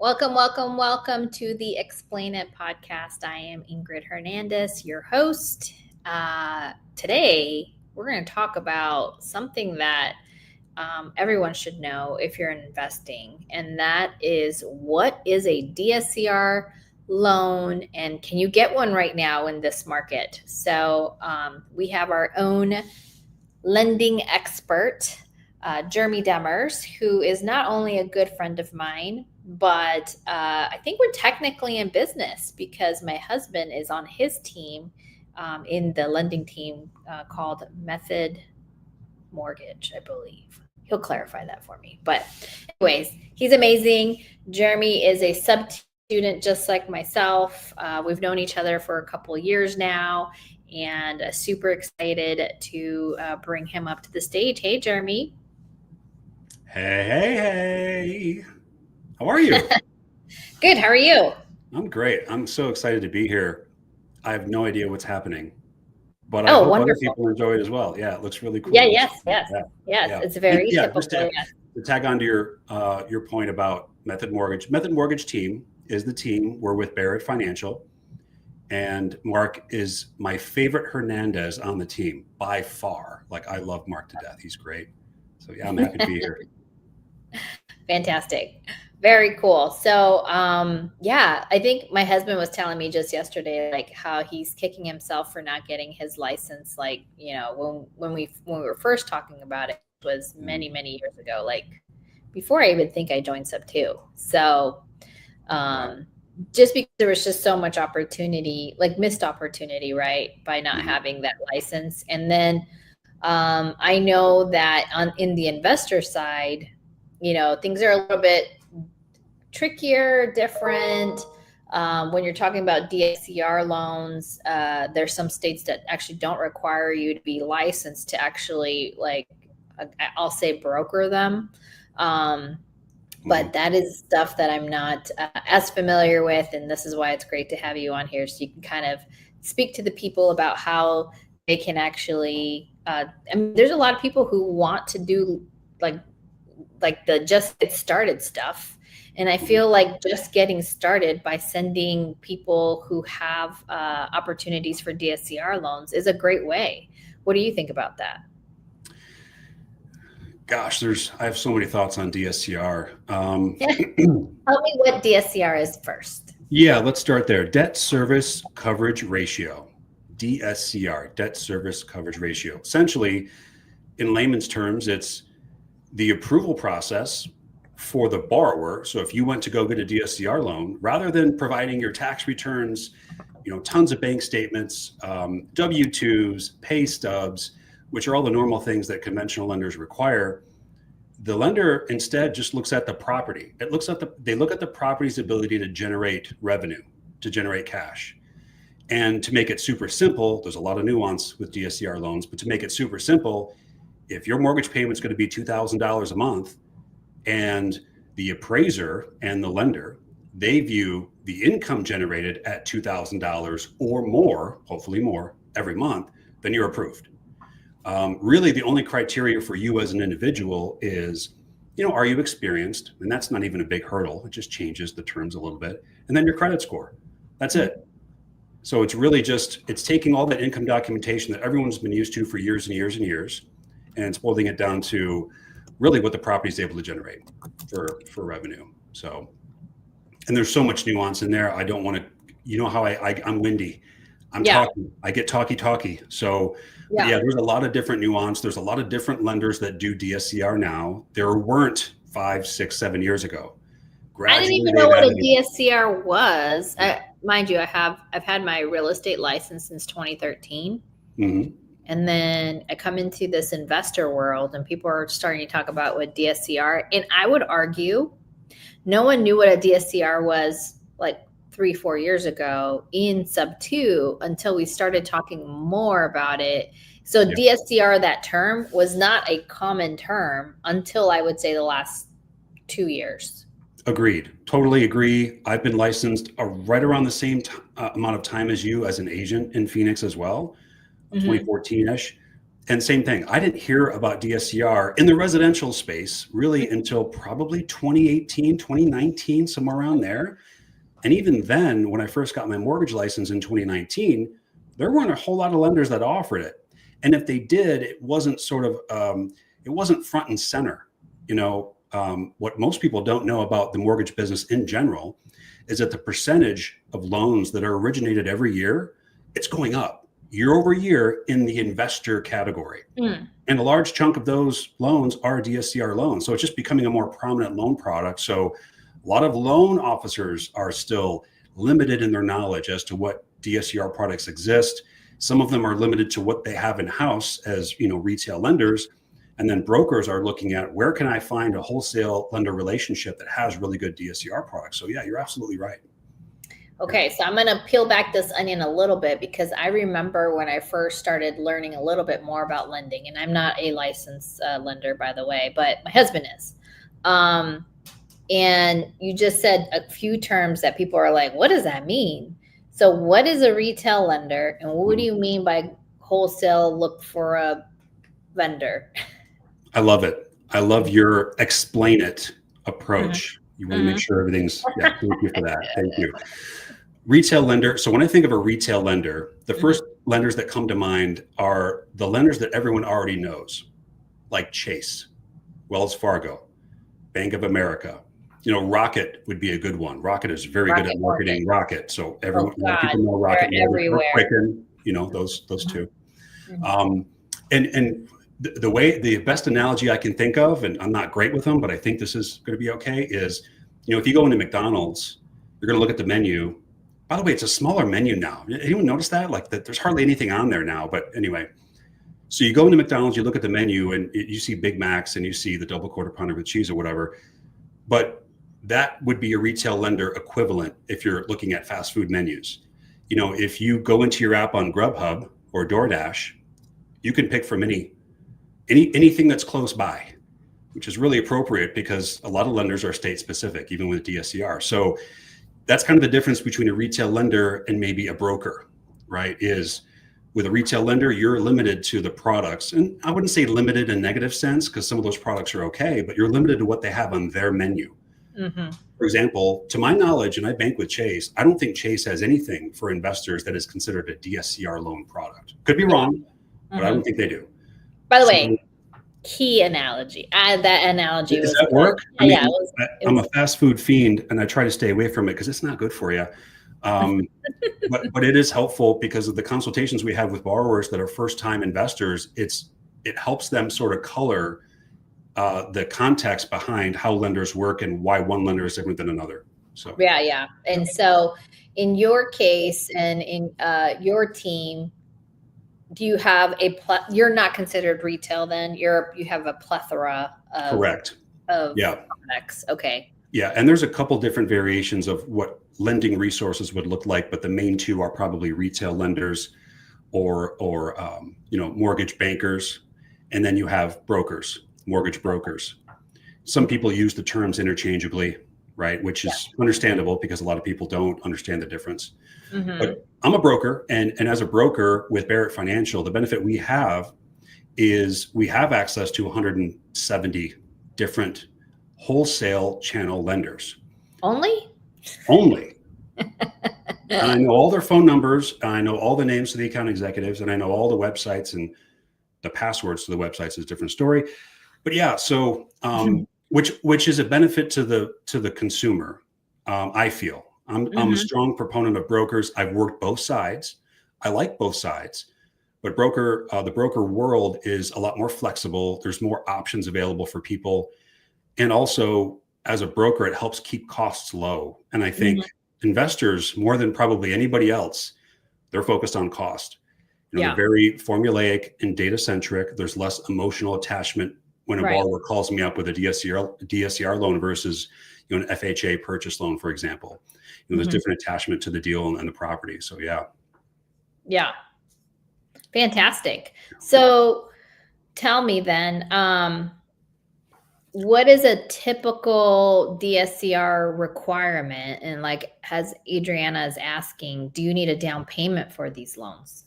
Welcome to the Explain It podcast. I am Ingryd Hernandez, your host. Today, we're going to talk about something that everyone should know if you're investing, and that is what is a DSCR loan and can you get one right now in this market? So we have our own lending expert, Jeremy Demers, who is not only a good friend of mine, but I think we're technically in business because my husband is on his team in the lending team called Method Mortgage, I believe. He'll clarify that for me. But anyways, he's amazing. Jeremy is a sub-student just like myself. We've known each other for a couple of years now and super excited to bring him up to the stage. Hey, Jeremy. Hey. How are you? Good. How are you? I'm great. I'm so excited to be here. I have no idea what's happening, but I hope wonderful. Other people enjoy it as well. Yeah, it looks really cool. Yes. It's very typical. Just to tag on to your point about Method Mortgage. Method Mortgage team is the team. We're with Barrett Financial, and Mark is my favorite Hernandez on the team by far. Like, I love Mark to death. He's great. So yeah, I'm happy to be here. Fantastic. Very cool. So, I think my husband was telling me just yesterday, like how he's kicking himself for not getting his license. Like, when we were first talking about it was many years ago, like before I even think I joined SubTo. So, just because there was just so much opportunity, like missed opportunity, right, by not having that license. And then I know that in the investor side, things are a little bit trickier, different. When you're talking about DSCR loans, there's some states that actually don't require you to be licensed to actually, like, I'll say broker them. But that is stuff that I'm not as familiar with. And this is why it's great to have you on here. So you can kind of speak to the people about how they can actually, there's a lot of people who want to do like the just get started stuff. And I feel like just getting started by sending people who have opportunities for DSCR loans is a great way. What do you think about that? Gosh, I have so many thoughts on DSCR. Tell me what DSCR is first. Yeah, let's start there. Debt Service Coverage Ratio, DSCR, Debt Service Coverage Ratio. Essentially, in layman's terms, it's the approval process for the borrower. So if you went to go get a DSCR loan, rather than providing your tax returns, tons of bank statements, W-2s, pay stubs, which are all the normal things that conventional lenders require, the lender instead just looks at the property. They look at the property's ability to generate revenue, to generate cash. And to make it super simple, there's a lot of nuance with DSCR loans, but to make it super simple, if your mortgage payment is going to be $2,000 a month, and the appraiser and the lender, they view the income generated at $2,000 or more, hopefully more, every month, then you're approved. Really, the only criteria for you as an individual is, are you experienced? And that's not even a big hurdle. It just changes the terms a little bit. And then your credit score. That's it. So it's really it's taking all that income documentation that everyone's been used to for years and years and years, and it's boiling it down to really what the property is able to generate for revenue. So, and there's so much nuance in there. I don't want to, how I'm windy. Talking. I get talky. So there's a lot of different nuance. There's a lot of different lenders that do DSCR now. There weren't 5, 6, 7 years ago. I didn't even know what a DSCR was. Mind you, I've had my real estate license since 2013. Mm-hmm. And then I come into this investor world and people are starting to talk about what DSCR, and I would argue no one knew what a DSCR was like 3-4 years ago in SubTo until we started talking more about it. So DSCR, that term was not a common term until I would say the last 2 years. Agreed. Totally agree. I've been licensed right around the same amount of time as you as an agent in Phoenix as well. 2014-ish. And same thing, I didn't hear about DSCR in the residential space really until probably 2018, 2019, somewhere around there. And even then, when I first got my mortgage license in 2019, there weren't a whole lot of lenders that offered it. And if they did, it wasn't it wasn't front and center. What most people don't know about the mortgage business in general is that the percentage of loans that are originated every year, it's going up year over year in the investor category. And a large chunk of those loans are DSCR loans. So it's just becoming a more prominent loan product. So a lot of loan officers are still limited in their knowledge as to what DSCR products exist. Some of them are limited to what they have in-house as, retail lenders. And then brokers are looking at, where can I find a wholesale lender relationship that has really good DSCR products? So yeah, you're absolutely right. Okay, so I'm going to peel back this onion a little bit, because I remember when I first started learning a little bit more about lending, and I'm not a licensed lender, by the way, but my husband is. And you just said a few terms that people are like, what does that mean? So what is a retail lender, and what do you mean by wholesale look for a vendor? I love it. I love your explain it approach. You want to make sure everything's, thank you for that. Thank you. Retail lender. So when I think of a retail lender, the first lenders that come to mind are the lenders that everyone already knows, like Chase, Wells Fargo, Bank of America. Rocket would be a good one. Rocket is very good at marketing Rocket. So a lot of people know Rocket. Everywhere. Quicken, those two. And the best analogy I can think of, and I'm not great with them, but I think this is going to be okay, is, if you go into McDonald's, you're going to look at the menu. By the way, it's a smaller menu now. Anyone notice that? Like that, there's hardly anything on there now. But anyway, so you go into McDonald's, you look at the menu, and you see Big Macs, and you see the double quarter pounder with cheese or whatever. But that would be a retail lender equivalent if you're looking at fast food menus. If you go into your app on Grubhub or DoorDash, you can pick from anything that's close by, which is really appropriate because a lot of lenders are state specific, even with DSCR. So that's kind of the difference between a retail lender and maybe a broker, right? Is with a retail lender, you're limited to the products. And I wouldn't say limited in a negative sense, because some of those products are okay, but you're limited to what they have on their menu. For example, to my knowledge, and I bank with Chase, I don't think Chase has anything for investors that is considered a DSCR loan product. Could be wrong, but I don't think they do. By the way, key analogy. That analogy does that work? I'm a was fast food fiend, and I try to stay away from it because it's not good for you. But it is helpful because of the consultations we have with borrowers that are first-time investors. It helps them sort of color the context behind how lenders work and why one lender is different than another. So yeah. And so, in your case and in your team, do you have you're not considered retail then? You have a plethora of correct of products. Okay. Yeah, and there's a couple different variations of what lending resources would look like, but the main two are probably retail lenders or mortgage bankers, and then you have brokers, mortgage brokers. Some people use the terms interchangeably, right? Which is understandable because a lot of people don't understand the difference. But I'm a broker, and as a broker with Barrett Financial, the benefit we have is we have access to 170 different wholesale channel lenders. Only. And I know all their phone numbers, and I know all the names of the account executives, and I know all the websites, and the passwords to the websites is a different story. But yeah, so which is a benefit to the consumer. I feel I'm a strong proponent of brokers. I've worked both sides. I like both sides, but the broker world is a lot more flexible. There's more options available for people, and also as a broker, it helps keep costs low. And I think investors, more than probably anybody else, they're focused on cost. They're very formulaic and data centric. There's less emotional attachment when a borrower calls me up with a DSCR loan versus an FHA purchase loan, for example. There's different attachment to the deal and the property. So yeah. Fantastic. So tell me then, what is a typical DSCR requirement? And as Adriana is asking, do you need a down payment for these loans?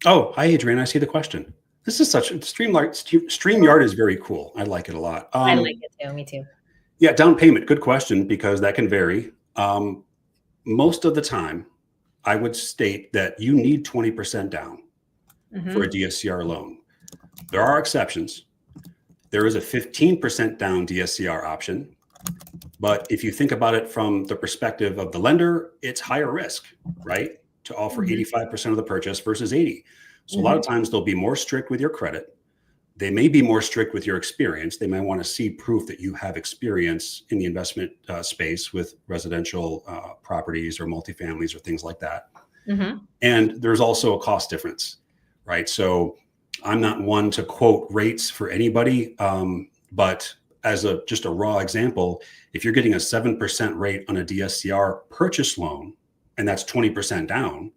Oh, hi, Adriana. I see the question. This is such StreamYard is very cool. I like it a lot. I like it too. Me too. Yeah, down payment. Good question, because that can vary. Most of the time, I would state that you need 20% down for a DSCR loan. There are exceptions. There is a 15% down DSCR option. But if you think about it from the perspective of the lender, it's higher risk, right? To offer 85% of the purchase versus 80. So a lot of times they'll be more strict with your credit. They may be more strict with your experience. They might want to see proof that you have experience in the investment space with residential properties or multifamilies or things like that. And there's also a cost difference, right? So I'm not one to quote rates for anybody, but as just a raw example, if you're getting a 7% rate on a DSCR purchase loan, and that's 20% down,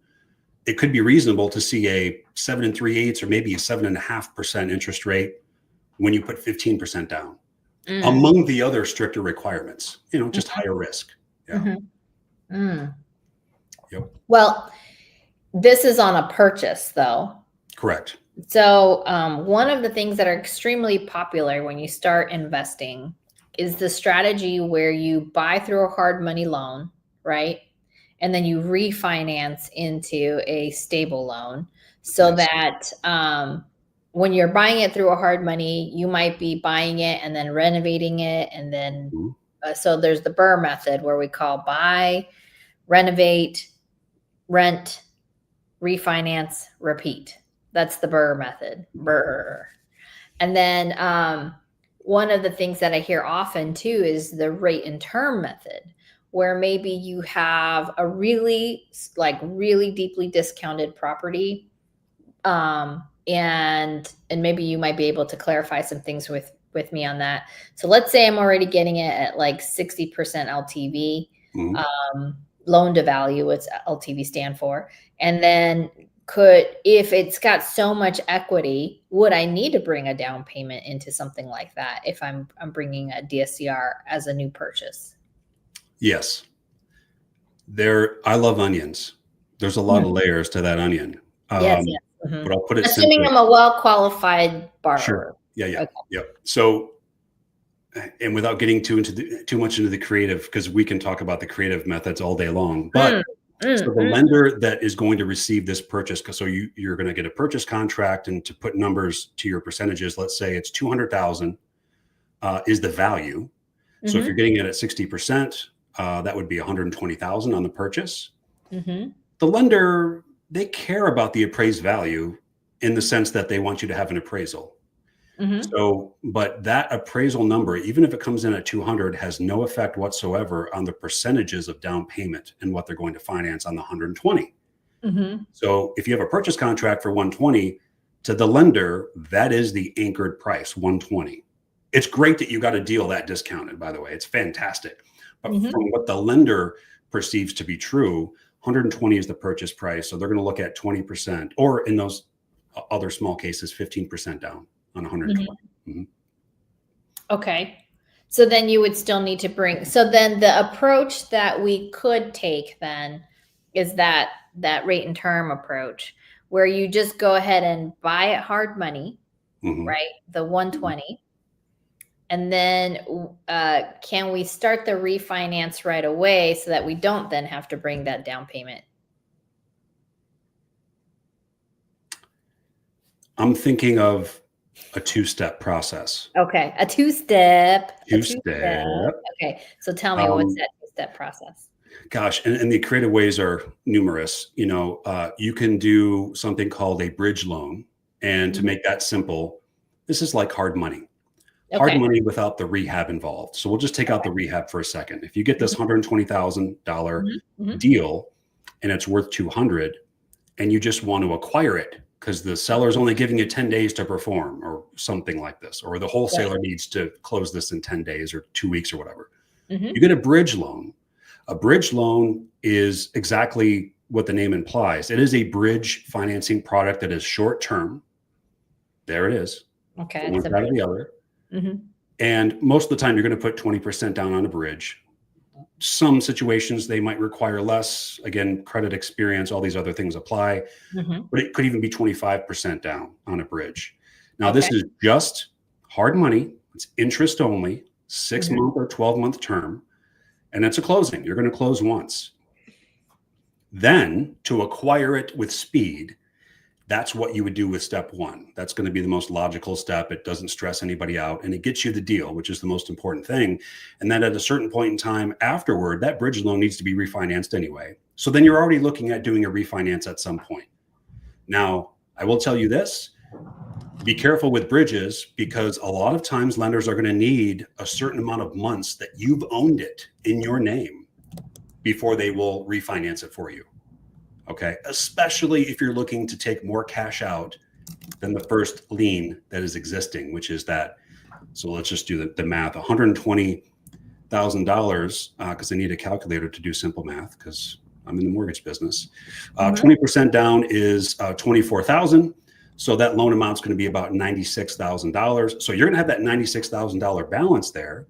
it could be reasonable to see a 7 3/8 or maybe a 7.5% interest rate when you put 15% down, among the other stricter requirements, just higher risk. Yeah. Yep. Well, this is on a purchase though. Correct. So one of the things that are extremely popular when you start investing is the strategy where you buy through a hard money loan, right? And then you refinance into a stable loan so that when you're buying it through a hard money, you might be buying it and then renovating it. And then, so there's the BRRRR method where we call buy, renovate, rent, refinance, repeat. That's the BRRRR method, BRRRR. And then one of the things that I hear often too is the rate and term method, where maybe you have a really deeply discounted property. And maybe you might be able to clarify some things with me on that. So let's say I'm already getting it at like 60% LTV, loan to value, what's LTV stand for. And then if it's got so much equity, would I need to bring a down payment into something like that if I'm bringing a DSCR as a new purchase? Yes. I love onions. There's a lot of layers to that onion. Yes. But I'll put it assuming simply. I'm a well-qualified borrower. Sure. Yeah. Okay. Yep. So, and without getting too much into the creative, because we can talk about the creative methods all day long, but so the lender that is going to receive this purchase, so you're going to get a purchase contract, and to put numbers to your percentages, let's say it's 200,000 is the value. So if you're getting it at 60%, that would be 120,000 on the purchase. The lender, they care about the appraised value in the sense that they want you to have an appraisal. So, but that appraisal number, even if it comes in at 200, has no effect whatsoever on the percentages of down payment and what they're going to finance on the 120. So if you have a purchase contract for 120, to the lender, that is the anchored price, 120. It's great that you got a deal that discounted, by the way. It's fantastic. But from what the lender perceives to be true, 120 is the purchase price. So they're going to look at 20%, or in those other small cases, 15% down on 120. Okay. So then you would still need to so then the approach that we could take then is that rate and term approach, where you just go ahead and buy it hard money, right? The 120. And then can we start the refinance right away so that we don't then have to bring that down payment? I'm thinking of a two-step process. Okay, a two-step. Two-step. Okay, so tell me, what's that two-step process? Gosh, and the creative ways are numerous. You can do something called a bridge loan. And to make that simple, this is like hard money. Hard money without the rehab involved. So we'll just take out the rehab for a second. If you get this $120,000 deal and it's worth 200, and you just want to acquire it because the seller's only giving you 10 days to perform or something like this, or the wholesaler needs to close this in 10 days or 2 weeks or whatever, you get a bridge loan. A bridge loan is exactly what the name implies. It is a bridge financing product that is short term. There it is. Okay. One side or the other. And most of the time, you're going to put 20% down on a bridge. Some situations, they might require less. Again, credit experience, all these other things apply. But it could even be 25% down on a bridge. Now, this is just hard money. It's interest only, 6-month or 12-month term, and it's a closing. You're going to close once. Then to acquire it with speed, that's what you would do with step one. That's going to be the most logical step. It doesn't stress anybody out, and it gets you the deal, which is the most important thing. And then at a certain point in time afterward, that bridge loan needs to be refinanced anyway. So then you're already looking at doing a refinance at some point. Now, I will tell you this, be careful with bridges, because a lot of times lenders are going to need a certain amount of months that you've owned it in your name before they will refinance it for you. Okay, especially if you're looking to take more cash out than the first lien that is existing, which is that. So let's just do the math, $120,000, because I need a calculator to do simple math because I'm in the mortgage business. 20% down is $24,000. So that loan amount is going to be about $96,000. So you're going to have that $96,000 balance there.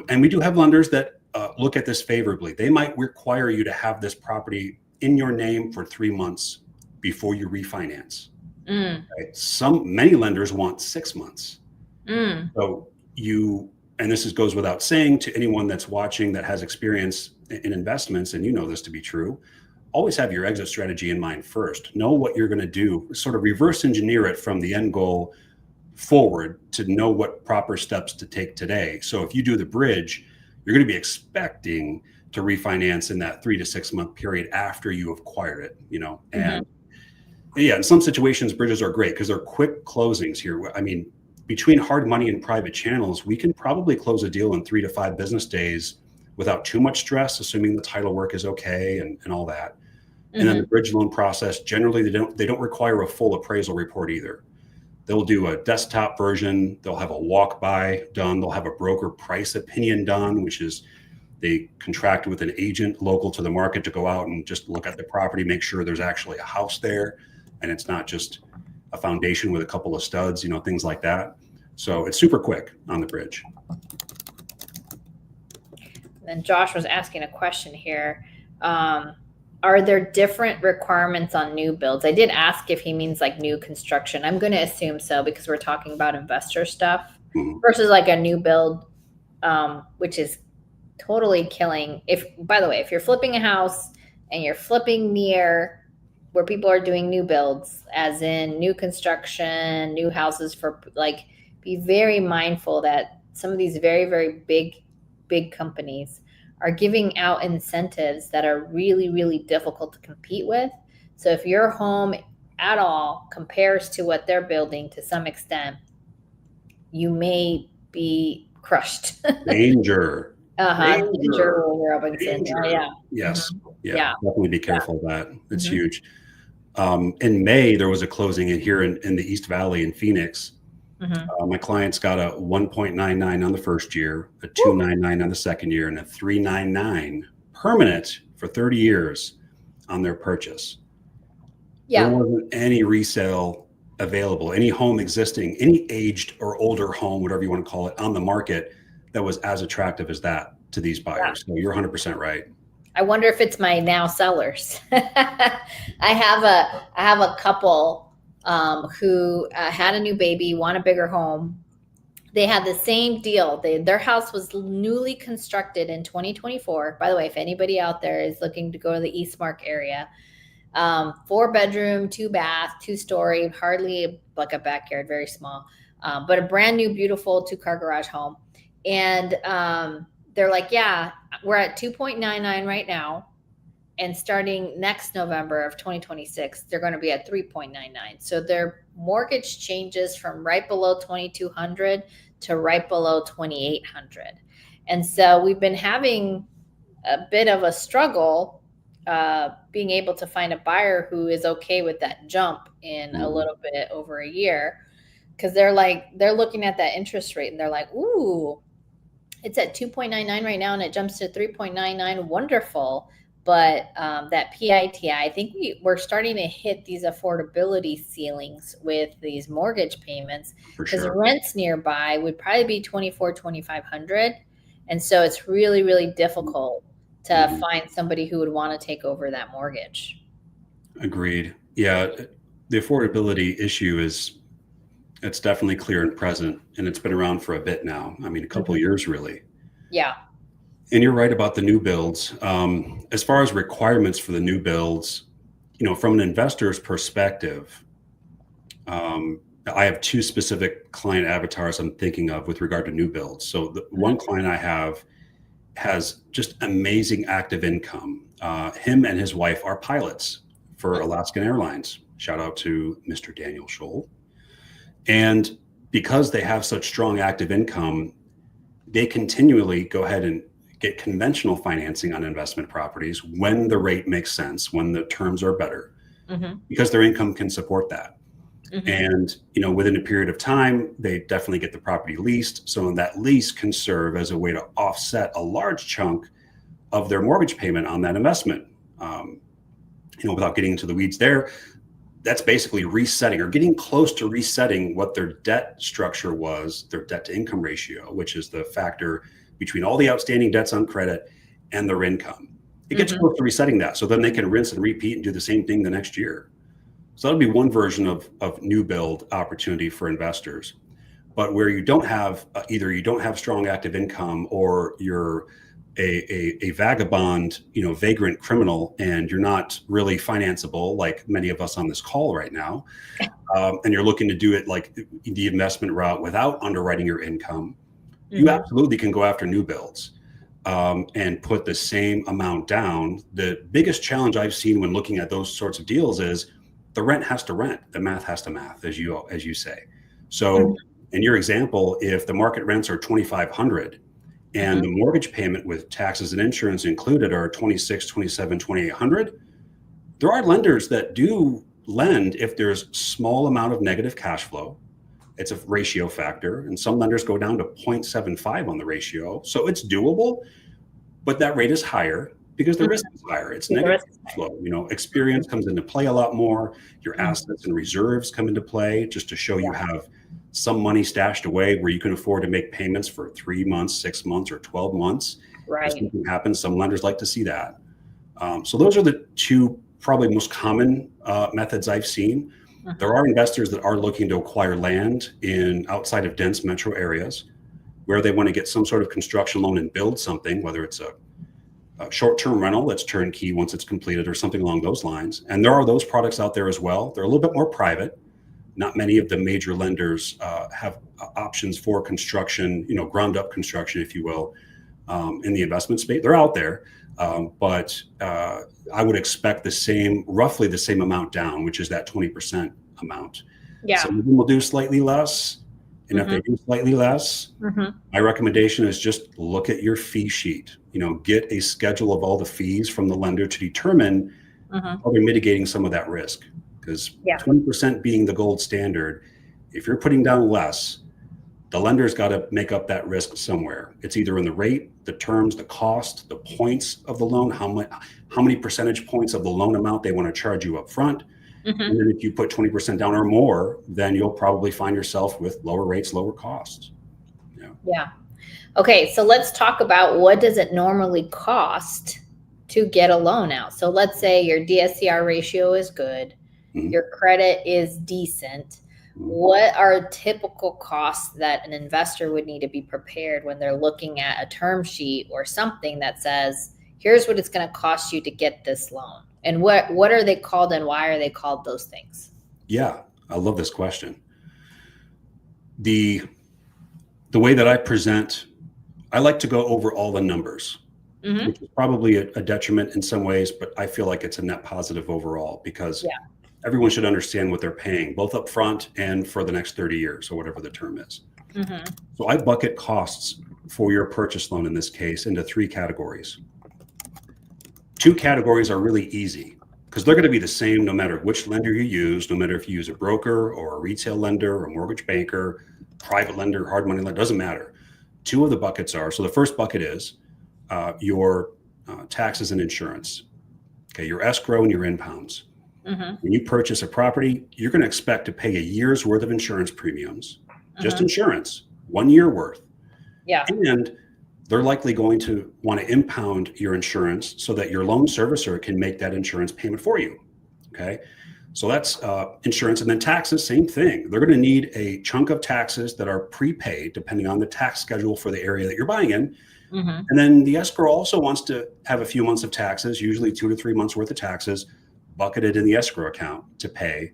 And we do have lenders that look at this favorably. They might require you to have this property in your name for 3 months before you refinance. Right? Many lenders want 6 months. So and this goes without saying to anyone that's watching that has experience in investments, and you know this to be true, always have your exit strategy in mind first. Know what you're going to do, sort of reverse engineer it from the end goal forward to know what proper steps to take today. So if you do the bridge, you're going to be expecting to refinance in that 3 to 6 month period after you acquire it, and yeah, in some situations, bridges are great because they're quick closings here. I mean, between hard money and private channels, we can probably close a deal in 3 to 5 business days without too much stress, assuming the title work is okay and all that. And then the bridge loan process, generally they don't require a full appraisal report either. They'll do a desktop version. They'll have a walk by done. They'll have a broker price opinion done, which is they contract with an agent local to the market to go out and just look at the property, make sure there's actually a house there and it's not just a foundation with a couple of studs, things like that. So it's super quick on the bridge. And Josh was asking a question here. Are there different requirements on new builds? I did ask if he means like new construction. I'm going to assume so because we're talking about investor stuff versus like a new build, which is totally killing. By the way, if you're flipping a house and you're flipping near where people are doing new builds, as in new construction, new houses be very mindful that some of these very, very big companies are giving out incentives that are really, really difficult to compete with. So if your home at all compares to what they're building to some extent, you may be crushed. Danger. Danger, Robinson. Danger. Yeah. Yes. Yeah. Definitely be careful of that. It's huge. In May, there was a closing here in the East Valley in Phoenix. My clients got a 1.99 on the first year, a 2.99 on the second year, and a 3.99 permanent for 30 years on their purchase. There wasn't any resale available, any home existing, any aged or older home, whatever you want to call it, on the market that was as attractive as that to these buyers. So you're 100% right. I wonder if it's my now sellers. I have a couple who had a new baby, want a bigger home. They had the same deal. Their house was newly constructed in 2024. By the way, if anybody out there is looking to go to the Eastmark area, 4-bedroom, 2-bath, 2-story, hardly like a backyard, very small, but a brand new, beautiful 2-car garage home. And they're like, yeah, we're at 2.99 right now. And starting next November of 2026, they're going to be at 3.99. So their mortgage changes from right below 2,200 to right below 2,800. And so we've been having a bit of a struggle being able to find a buyer who is okay with that jump in a little bit over a year, because they're looking at that interest rate and they're like, ooh, it's at 2.99 right now and it jumps to 3.99. Wonderful. But that PITI, I think we're starting to hit these affordability ceilings with these mortgage payments, because rents nearby would probably be $2,400-$2,500. And so it's really, really difficult to find somebody who would want to take over that mortgage. Agreed. Yeah. The affordability issue is It's definitely clear and present, and it's been around for a bit now. I mean, a couple of years really. Yeah. And you're right about the new builds. As far as requirements for the new builds, from an investor's perspective, I have two specific client avatars I'm thinking of with regard to new builds. So the one client I have has just amazing active income. Him and his wife are pilots for Alaskan Airlines. Shout out to Mr. Daniel Scholl. And because they have such strong active income, they continually go ahead and get conventional financing on investment properties when the rate makes sense, when the terms are better, because their income can support that. And, within a period of time, they definitely get the property leased. So that lease can serve as a way to offset a large chunk of their mortgage payment on that investment. Without getting into the weeds there, that's basically resetting or getting close to resetting what their debt structure was, their debt to income ratio, which is the factor between all the outstanding debts on credit and their income. It gets close to resetting that. So then they can rinse and repeat and do the same thing the next year. So that'll be one version of new build opportunity for investors. But where you don't have, either you don't have strong active income, or you're a vagabond, vagrant criminal, and you're not really financeable like many of us on this call right now, and you're looking to do it like the investment route without underwriting your income, you absolutely can go after new builds and put the same amount down. The biggest challenge I've seen when looking at those sorts of deals is the rent has to rent, the math has to math, as you say. So in your example, if the market rents are $2,500 and the mortgage payment with taxes and insurance included are $2,600, $2,700, $2,800, there are lenders that do lend if there's small amount of negative cash flow. It's a ratio factor, and some lenders go down to 0.75 on the ratio. So it's doable, but that rate is higher because the risk is higher. It's negative flow. Experience comes into play a lot more. Your assets and reserves come into play just to show you have some money stashed away where you can afford to make payments for 3 months, 6 months, or 12 months. Right. If something happens, some lenders like to see that. So those are the two probably most common methods I've seen. There are investors that are looking to acquire land outside of dense metro areas where they want to get some sort of construction loan and build something, whether it's a short-term rental that's turnkey once it's completed or something along those lines. And there are those products out there as well. They're a little bit more private. Not many of the major lenders have options for construction, ground up construction, if you will, in the investment space. They're out there, but I would expect roughly the same amount down, which is that 20% amount. Yeah. Some of them will do slightly less. And if they do slightly less, my recommendation is just look at your fee sheet. Get a schedule of all the fees from the lender to determine how they're mitigating some of that risk. Because 20% being the gold standard, if you're putting down less, the lender's got to make up that risk somewhere. It's either in the rate, the terms, the cost, the points of the loan, how many percentage points of the loan amount they want to charge you up front. And then if you put 20% down or more, then you'll probably find yourself with lower rates, lower costs. Yeah. Okay, so let's talk about what does it normally cost to get a loan out. So let's say your DSCR ratio is good, your credit is decent. What are typical costs that an investor would need to be prepared when they're looking at a term sheet or something that says, here's what it's going to cost you to get this loan? And what are they called, and why are they called those things? Yeah, I love this question. The way that I present, I like to go over all the numbers, which is probably a detriment in some ways, but I feel like it's a net positive overall because everyone should understand what they're paying, both up front and for the next 30 years or whatever the term is. So I bucket costs for your purchase loan in this case into 3 categories. 2 categories are really easy because they're going to be the same no matter which lender you use, no matter if you use a broker or a retail lender or a mortgage banker, private lender, hard money lender, doesn't matter. 2 of the buckets are, so the first bucket is your taxes and insurance, okay, your escrow and your impounds. When you purchase a property, you're going to expect to pay a year's worth of insurance premiums, just insurance, 1 year worth. Yeah. And they're likely going to want to impound your insurance so that your loan servicer can make that insurance payment for you. Okay. So that's insurance. And then taxes, same thing. They're going to need a chunk of taxes that are prepaid depending on the tax schedule for the area that you're buying in. Mm-hmm. And then the escrow also wants to have a few months of taxes, usually 2 to 3 months worth of taxes, bucketed in the escrow account to pay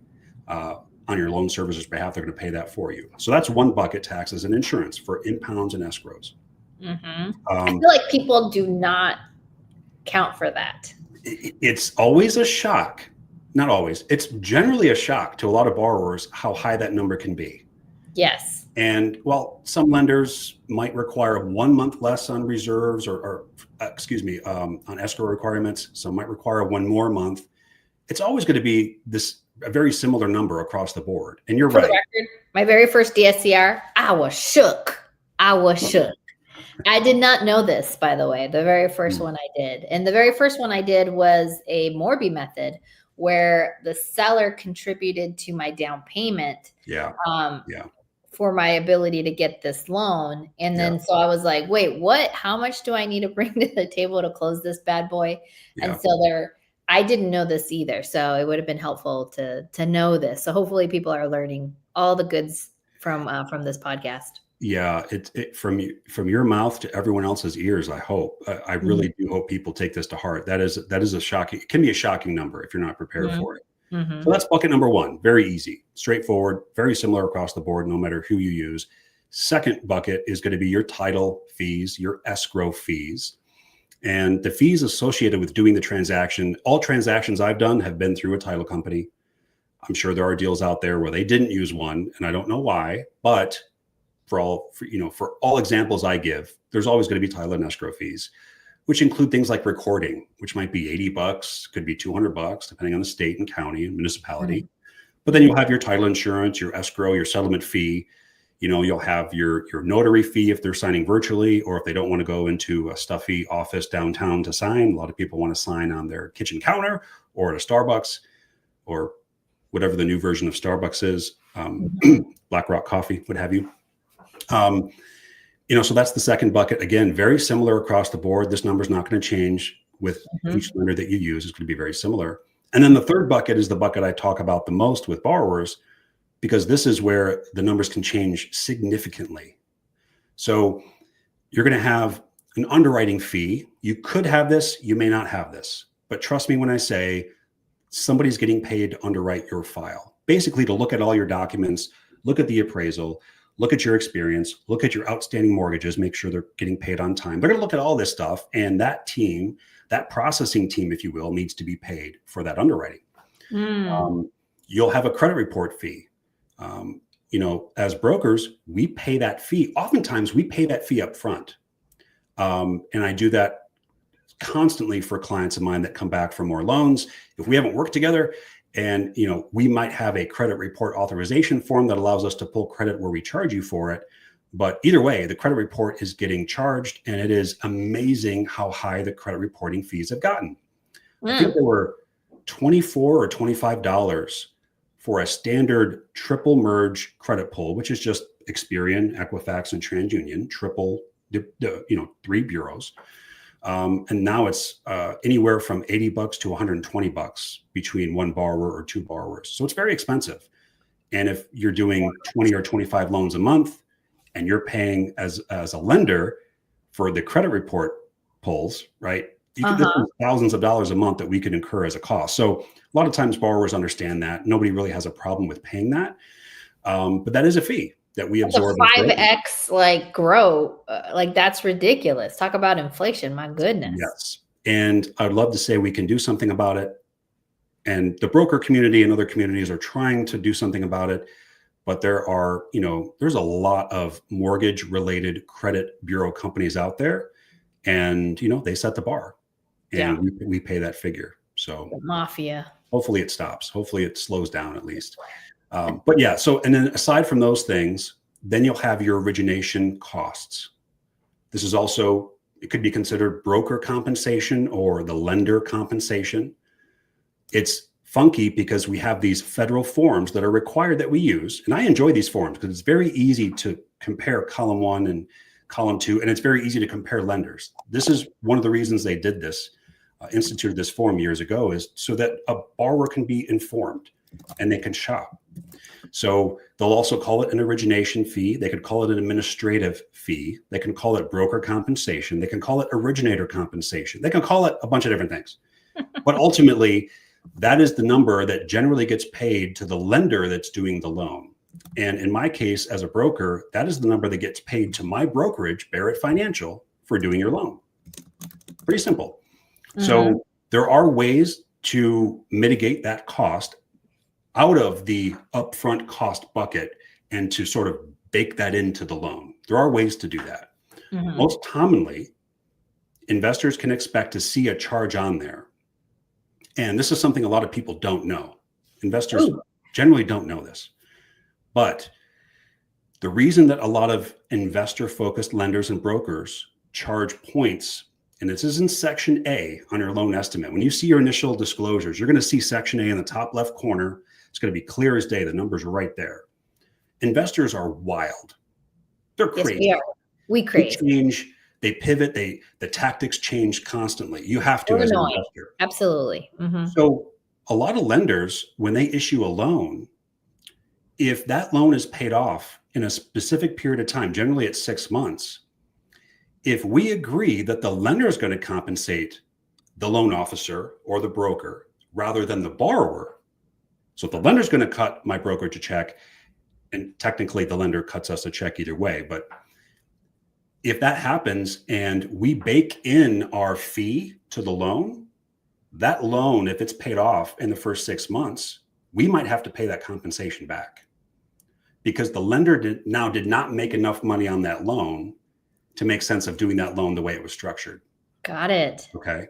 on your loan servicer's behalf. They're going to pay that for you. So that's one bucket, taxes and insurance for impounds and escrows. Mm-hmm. I feel like people do not count for that. It's always a shock. Not always. It's generally a shock to a lot of borrowers how high that number can be. Yes. And well, some lenders might require 1 month less on reserves on escrow requirements. Some might require one more month. It's always going to be a very similar number across the board. And you're right. For the record, my very first DSCR, I was shook. I did not know this, by the way, the very first one I did. And the very first one I did was a Morby method where the seller contributed to my down payment. For my ability to get this loan. And then so I was like, wait, what? How much do I need to bring to the table to close this bad boy? And so I didn't know this either. So it would have been helpful to know this. So hopefully people are learning all the goods from this podcast. Yeah, from your mouth to everyone else's ears. I hope. I really do hope people take this to heart. That is a shocking. It can be a shocking number if you're not prepared for it. Mm-hmm. So that's bucket number one. Very easy, straightforward, very similar across the board, no matter who you use. Second bucket is going to be your title fees, your escrow fees, and the fees associated with doing the transaction. All transactions I've done have been through a title company. I'm sure there are deals out there where they didn't use one, and I don't know why, but for all examples I give, there's always going to be title and escrow fees, which include things like recording, which might be $80, could be $200, depending on the state and county and municipality. Mm-hmm. But then you'll have your title insurance, your escrow, your settlement fee. You'll have your notary fee if they're signing virtually, or if they don't want to go into a stuffy office downtown to sign. A lot of people want to sign on their kitchen counter or at a Starbucks or whatever the new version of Starbucks is, Black Rock Coffee, what have you. So that's the second bucket. Again, very similar across the board. This number is not going to change with each lender that you use. It's going to be very similar. And then the third bucket is the bucket I talk about the most with borrowers, because this is where the numbers can change significantly. So you're going to have an underwriting fee. You could have this, you may not have this, but trust me when I say somebody's getting paid to underwrite your file, basically to look at all your documents, look at the appraisal, look at your experience, look at your outstanding mortgages, make sure they're getting paid on time. They're going to look at all this stuff. And that team, that processing team, if you will, needs to be paid for that underwriting. You'll have a credit report fee. As brokers, we pay that fee. Oftentimes we pay that fee up front. And I do that constantly for clients of mine that come back for more loans. If we haven't worked together, and, we might have a credit report authorization form that allows us to pull credit where we charge you for it. But either way, the credit report is getting charged, and it is amazing how high the credit reporting fees have gotten. I think there were $24 or $25 for a standard triple merge credit pull, which is just Experian, Equifax, and TransUnion, triple, 3 bureaus. And now it's anywhere from $80 to $120 between one borrower or two borrowers. So it's very expensive. And if you're doing 20 or 25 loans a month and you're paying as a lender for the credit report pulls, right? There's thousands of dollars a month that we could incur as a cost. So a lot of times borrowers understand that. Nobody really has a problem with paying that. But that is a fee that we absorb. 5x grow, that's ridiculous. Talk about inflation. My goodness. Yes. And I'd love to say we can do something about it. And the broker community and other communities are trying to do something about it. But there are, there's a lot of mortgage related credit bureau companies out there. And, they set the bar and we pay that figure. So the mafia. Hopefully it stops. Hopefully it slows down at least. But yeah, and then aside from those things, then you'll have your origination costs. This is also, it could be considered broker compensation or the lender compensation. It's funky because we have these federal forms that are required that we use. And I enjoy these forms because it's very easy to compare column 1 and column 2, and it's very easy to compare lenders. This is one of the reasons they did this, instituted this form years ago, is so that a borrower can be informed. and they can shop. So they'll also call it an origination fee. They could call it an administrative fee. They can call it broker compensation. They can call it originator compensation. They can call it a bunch of different things. But ultimately, that is the number that generally gets paid to the lender that's doing the loan. And in my case, as a broker, that is the number that gets paid to my brokerage, Barrett Financial, for doing your loan. Pretty simple. So there are ways to mitigate that cost out of the upfront cost bucket and to sort of bake that into the loan. There are ways to do that. Most commonly, investors can expect to see a charge on there. And this is something a lot of people don't know. Investors generally don't know this. But the reason that a lot of investor-focused lenders and brokers charge points, and this is in Section A on your loan estimate. When you see your initial disclosures, you're going to see Section A in the top left corner. It's going to be clear as day. The numbers are right there. Investors are wild. They're crazy. Yes, we crazy. They change, they pivot, the tactics change constantly. You have to as an investor. Absolutely. So a lot of lenders, when they issue a loan, if that loan is paid off in a specific period of time, generally it's 6 months, if we agree that the lender is going to compensate the loan officer or the broker rather than the borrower, so if the lender is going to cut my brokerage a check, and technically the lender cuts us a check either way, but if that happens and we bake in our fee to the loan, that loan, if it's paid off in the first 6 months, we might have to pay that compensation back because the lender did not make enough money on that loan to make sense of doing that loan the way it was structured. Got it. Okay.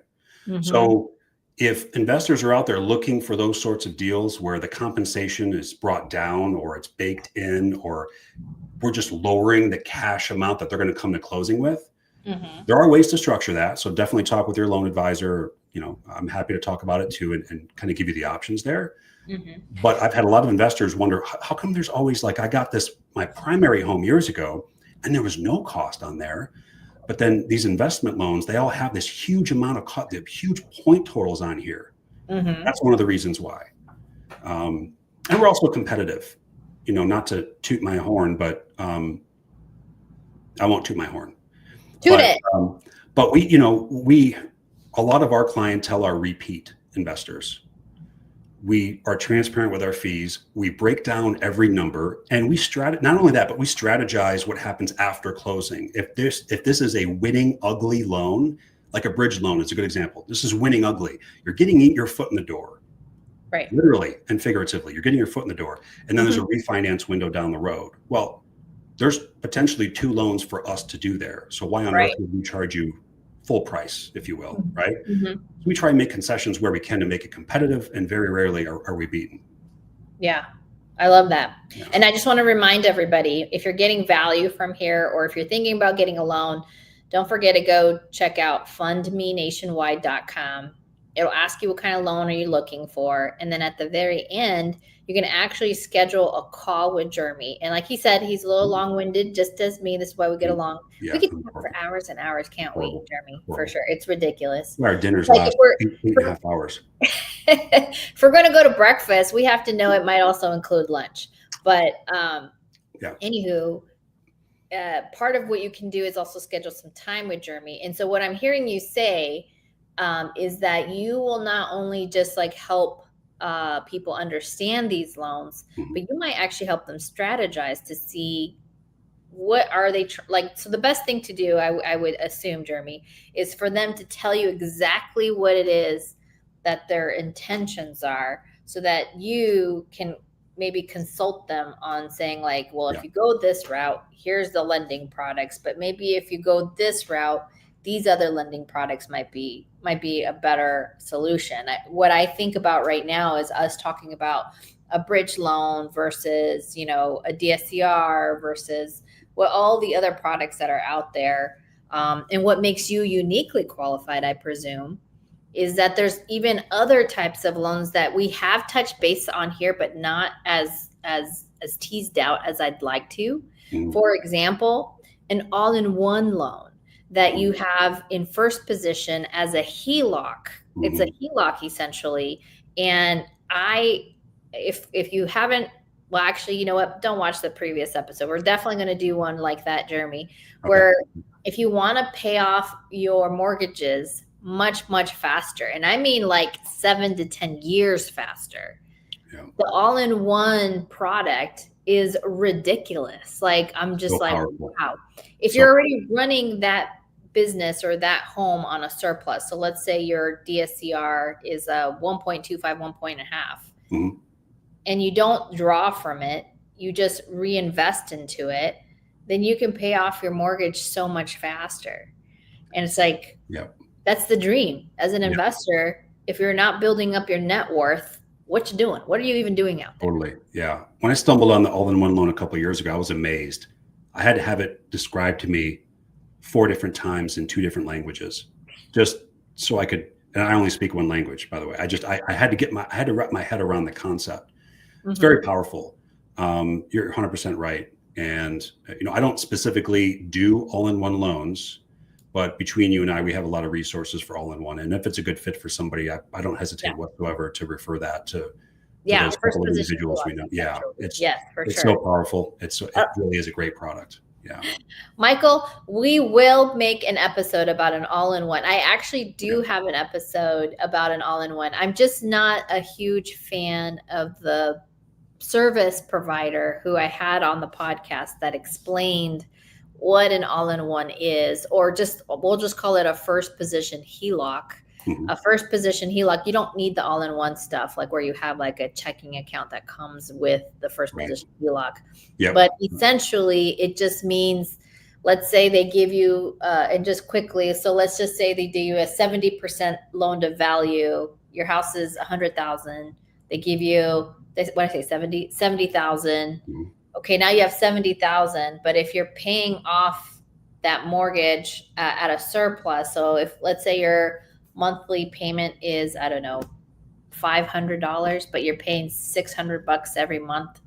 So if investors are out there looking for those sorts of deals where the compensation is brought down or it's baked in, or we're just lowering the cash amount that they're going to come to closing with, there are ways to structure that. So definitely talk with your loan advisor. You know, I'm happy to talk about it too and kind of give you the options there. But I've had a lot of investors wonder, how come there's always like, I got this, my primary home years ago, and there was no cost on there. But then these investment loans, they all have this huge amount of cost, they have huge point totals on here. That's one of the reasons why. And we're also competitive, you know, not to toot my horn, but I won't toot my horn. Toot it. But we, you know, a lot of our clientele are repeat investors. We are transparent with our fees. We break down every number, and not only that, but we strategize what happens after closing. If this is a winning ugly loan, like a bridge loan is a good example. This is winning ugly. You're getting your foot in the door, right? Literally and figuratively. You're getting your foot in the door, and then there's a refinance window down the road. Well, there's potentially 2 loans for us to do there. So why on earth would we charge you full price, if you will, right? So we try and make concessions where we can to make it competitive, and very rarely are we beaten. Yeah, I love that. And I just want to remind everybody, if you're getting value from here, or if you're thinking about getting a loan, don't forget to go check out Funmeationwidecom. It'll ask you what kind of loan are you looking for. And then at the very end, you're going to actually schedule a call with Jeremy. And like he said, he's a little long-winded, just as me. This is why we get along. We can talk for hours and hours, can't we, Jeremy? For sure. It's ridiculous. Our dinners last 8.5 hours. If we're going to go to breakfast, we have to know it might also include lunch. But anywho, part of what you can do is also schedule some time with Jeremy. And so what I'm hearing you say is that you will not only just like help people understand these loans, but you might actually help them strategize to see what are they like. So the best thing to do, I would assume, Jeremy, is for them to tell you exactly what it is that their intentions are, so that you can maybe consult them on saying like, well, if you go this route, here's the lending products, but maybe if you go this route, these other lending products might be a better solution. What I think about right now is us talking about a bridge loan versus, you know, a DSCR versus what all the other products that are out there. And what makes you uniquely qualified, I presume, is that there's even other types of loans that we have touched base on here, but not as teased out as I'd like to. For example, an all-in-one loan that you have in first position as a HELOC. It's a HELOC essentially. And I if you haven't, well, actually, you know what? Don't watch the previous episode. We're definitely going to do one like that, Jeremy, where if you want to pay off your mortgages much, much faster, and I mean like 7 to 10 years faster, the all-in-one product is ridiculous. Like, I'm just like, powerful. Wow. If you're already running that business or that home on a surplus, so let's say your DSCR is a 1.25, 1.5, and you don't draw from it, you just reinvest into it, then you can pay off your mortgage so much faster. And it's like, that's the dream as an investor. If you're not building up your net worth, what you doing? What are you even doing out there? Totally. Yeah. When I stumbled on the all-in-one loan a couple of years ago, I was amazed. I had to have it described to me 4 different times in 2 different languages, just so I could, and I only speak 1 language, by the way. I had to wrap my head around the concept. It's very powerful. You're 100% right. And, I don't specifically do all-in-one loans, but between you and I, we have a lot of resources for all-in-one. And if it's a good fit for somebody, I don't hesitate whatsoever to refer that to those couple of individuals we know. Yeah, it's so powerful. It really is a great product. Yeah. Michael, we will make an episode about an all-in-one. I actually do have an episode about an all-in-one. I'm just not a huge fan of the service provider who I had on the podcast that explained what an all-in-one is, or we'll just call it a first position HELOC. A first position HELOC, you don't need the all-in-one stuff, like where you have like a checking account that comes with the first position HELOC. But essentially it just means, let's say they give you, and just quickly, so let's just say they do you a 70% loan to value. Your house is 100,000. They give you, what did I say, 70,000. Okay, now you have 70,000, but if you're paying off that mortgage at a surplus, so if, let's say your monthly payment is, I don't know, $500, but you're paying $600 every month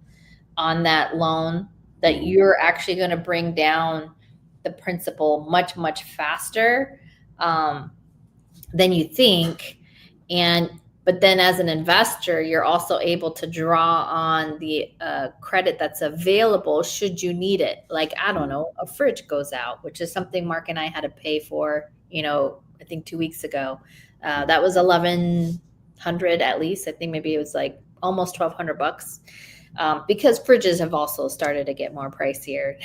on that loan, that you're actually going to bring down the principal much, much faster than you think. But then as an investor, you're also able to draw on the credit that's available should you need it. Like, I don't know, a fridge goes out, which is something Mark and I had to pay for, I think 2 weeks ago. That was $1,100 at least. I think maybe it was like almost $1,200 because fridges have also started to get more pricier.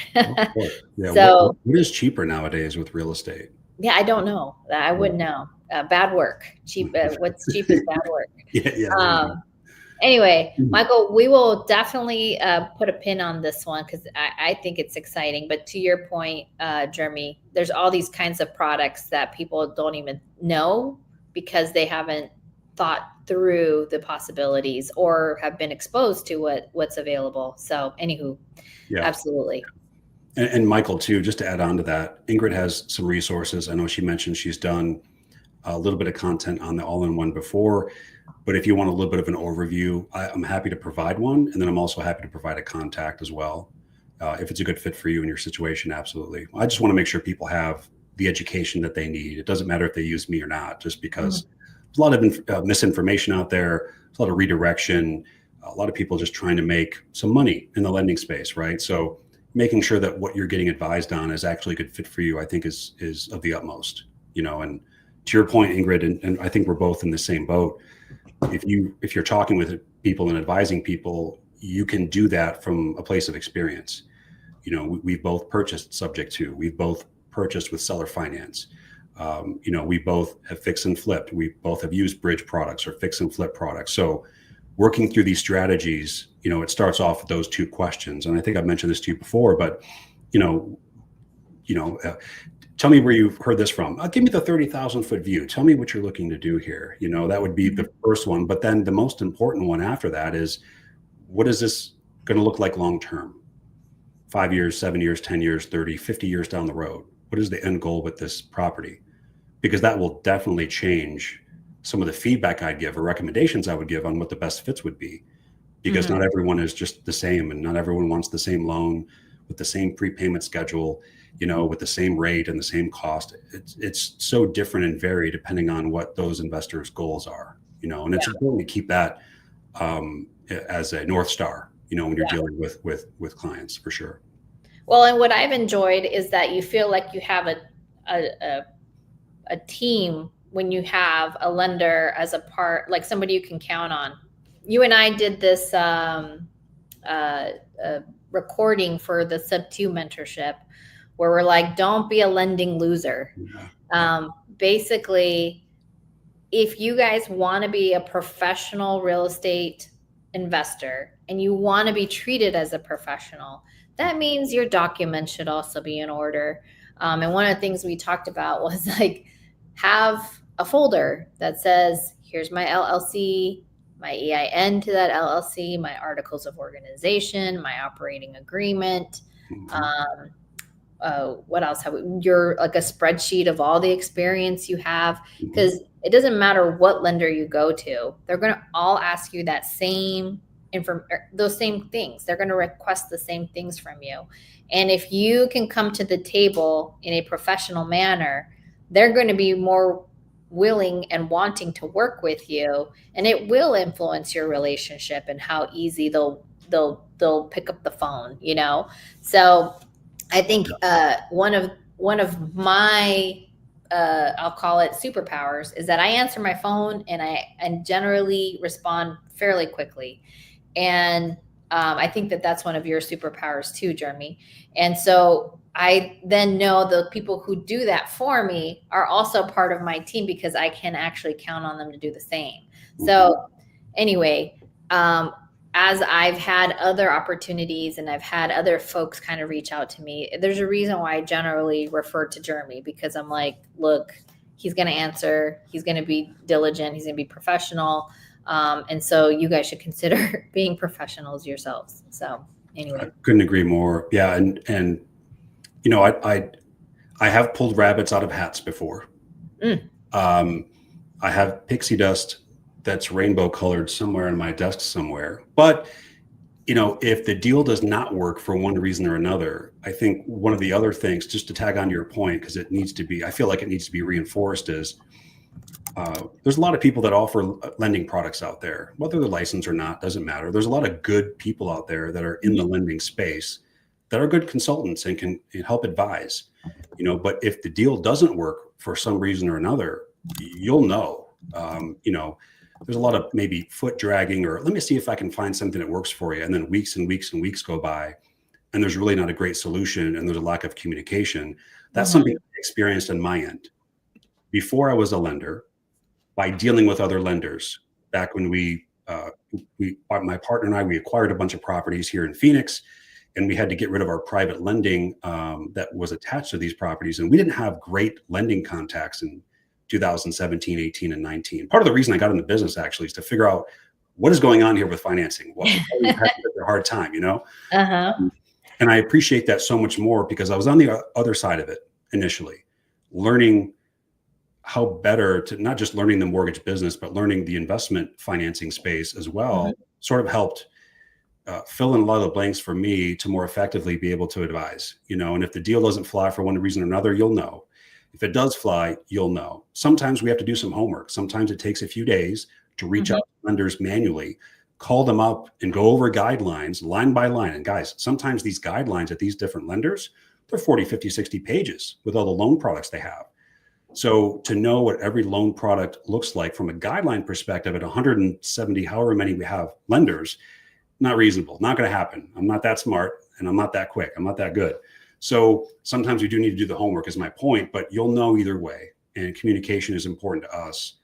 So what is cheaper nowadays with real estate? Yeah, I don't know. I wouldn't know. Bad work. Cheap. What's cheap is bad work. Anyway, Michael, we will definitely put a pin on this one because I think it's exciting. But to your point, Jeremy, there's all these kinds of products that people don't even know because they haven't thought through the possibilities or have been exposed to what's available. So anywho, absolutely. And Michael, too, just to add on to that, Ingryd has some resources. I know she mentioned she's done a little bit of content on the all-in-one before, but if you want a little bit of an overview, I'm happy to provide one. And then I'm also happy to provide a contact as well. If it's a good fit for you and your situation, absolutely. I just want to make sure people have the education that they need. It doesn't matter if they use me or not, just because there's a lot of misinformation out there. There's a lot of redirection, a lot of people just trying to make some money in the lending space, right? So making sure that what you're getting advised on is actually a good fit for you, I think is of the utmost, and to your point, Ingryd, and I think we're both in the same boat. If you're talking with people and advising people, you can do that from a place of experience. We've both purchased SubTo. We've both purchased with seller finance. We both have fix and flipped. We both have used bridge products or fix and flip products. So working through these strategies, it starts off with those 2 questions. And I think I've mentioned this to you before, but, tell me where you've heard this from. Give me the 30,000-foot view. Tell me what you're looking to do here. That would be the first one. But then the most important one after that is, what is this going to look like long-term? 5 years, 7 years, 10 years, 30, 50 years down the road. What is the end goal with this property? Because that will definitely change some of the feedback I'd give or recommendations I would give on what the best fits would be. Because not everyone is just the same, and not everyone wants the same loan with the same prepayment schedule, with the same rate and the same cost. It's so different and varied depending on what those investors' goals are, and it's important to keep that as a North Star, when you're dealing with clients, for sure. Well, and what I've enjoyed is that you feel like you have a team when you have a lender as a part, like somebody you can count on. You and I did this recording for the SubTo mentorship where we're like, don't be a lending loser. Basically, if you guys want to be a professional real estate investor and you want to be treated as a professional, that means your documents should also be in order. And one of the things we talked about was like, have a folder that says, here's my LLC, my EIN to that LLC, my articles of organization, my operating agreement. What else have we? You're like a spreadsheet of all the experience you have, because it doesn't matter what lender you go to, they're going to all ask you that same those same things. They're going to request the same things from you. And if you can come to the table in a professional manner, they're going to be more willing and wanting to work with you, and it will influence your relationship and how easy they'll pick up the phone, So I think one of my I'll call it superpowers is that I answer my phone and I generally respond fairly quickly. And I think that's one of your superpowers too, Jeremy. And so I then know the people who do that for me are also part of my team because I can actually count on them to do the same. So anyway, as I've had other opportunities and I've had other folks kind of reach out to me, there's a reason why I generally refer to Jeremy, because I'm like, look, he's going to answer, he's going to be diligent, he's going to be professional. And so you guys should consider being professionals yourselves. So anyway. I couldn't agree more. Yeah. And I have pulled rabbits out of hats before. I have pixie dust that's rainbow colored somewhere on my desk somewhere. But, if the deal does not work for one reason or another, I think one of the other things, just to tag on to your point, because I feel like it needs to be reinforced, is there's a lot of people that offer lending products out there, whether they're licensed or not, doesn't matter. There's a lot of good people out there that are in the lending space that are good consultants and can help advise, but if the deal doesn't work for some reason or another, you'll know. There's a lot of maybe foot dragging, or let me see if I can find something that works for you. And then weeks and weeks and weeks go by and there's really not a great solution and there's a lack of communication. That's something I experienced on my end before I was a lender, by dealing with other lenders. Back when my partner and I, we acquired a bunch of properties here in Phoenix, and we had to get rid of our private lending that was attached to these properties. And we didn't have great lending contacts in 2017, 18, and 19. Part of the reason I got in the business actually is to figure out what is going on here with financing. What we've had a hard time, and I appreciate that so much more because I was on the other side of it initially, learning how better to not just learning the mortgage business, but learning the investment financing space as well, sort of helped fill in a lot of the blanks for me to more effectively be able to advise, and if the deal doesn't fly for one reason or another, you'll know. If it does fly, you'll know. Sometimes we have to do some homework. Sometimes it takes a few days to reach out to lenders manually, call them up and go over guidelines line by line. And guys, sometimes these guidelines at these different lenders, they're 40, 50, 60 pages with all the loan products they have. So to know what every loan product looks like from a guideline perspective at 170, however many we have lenders, not reasonable, not going to happen. I'm not that smart and I'm not that quick. I'm not that good. So sometimes we do need to do the homework is my point, but you'll know either way. And communication is important to us.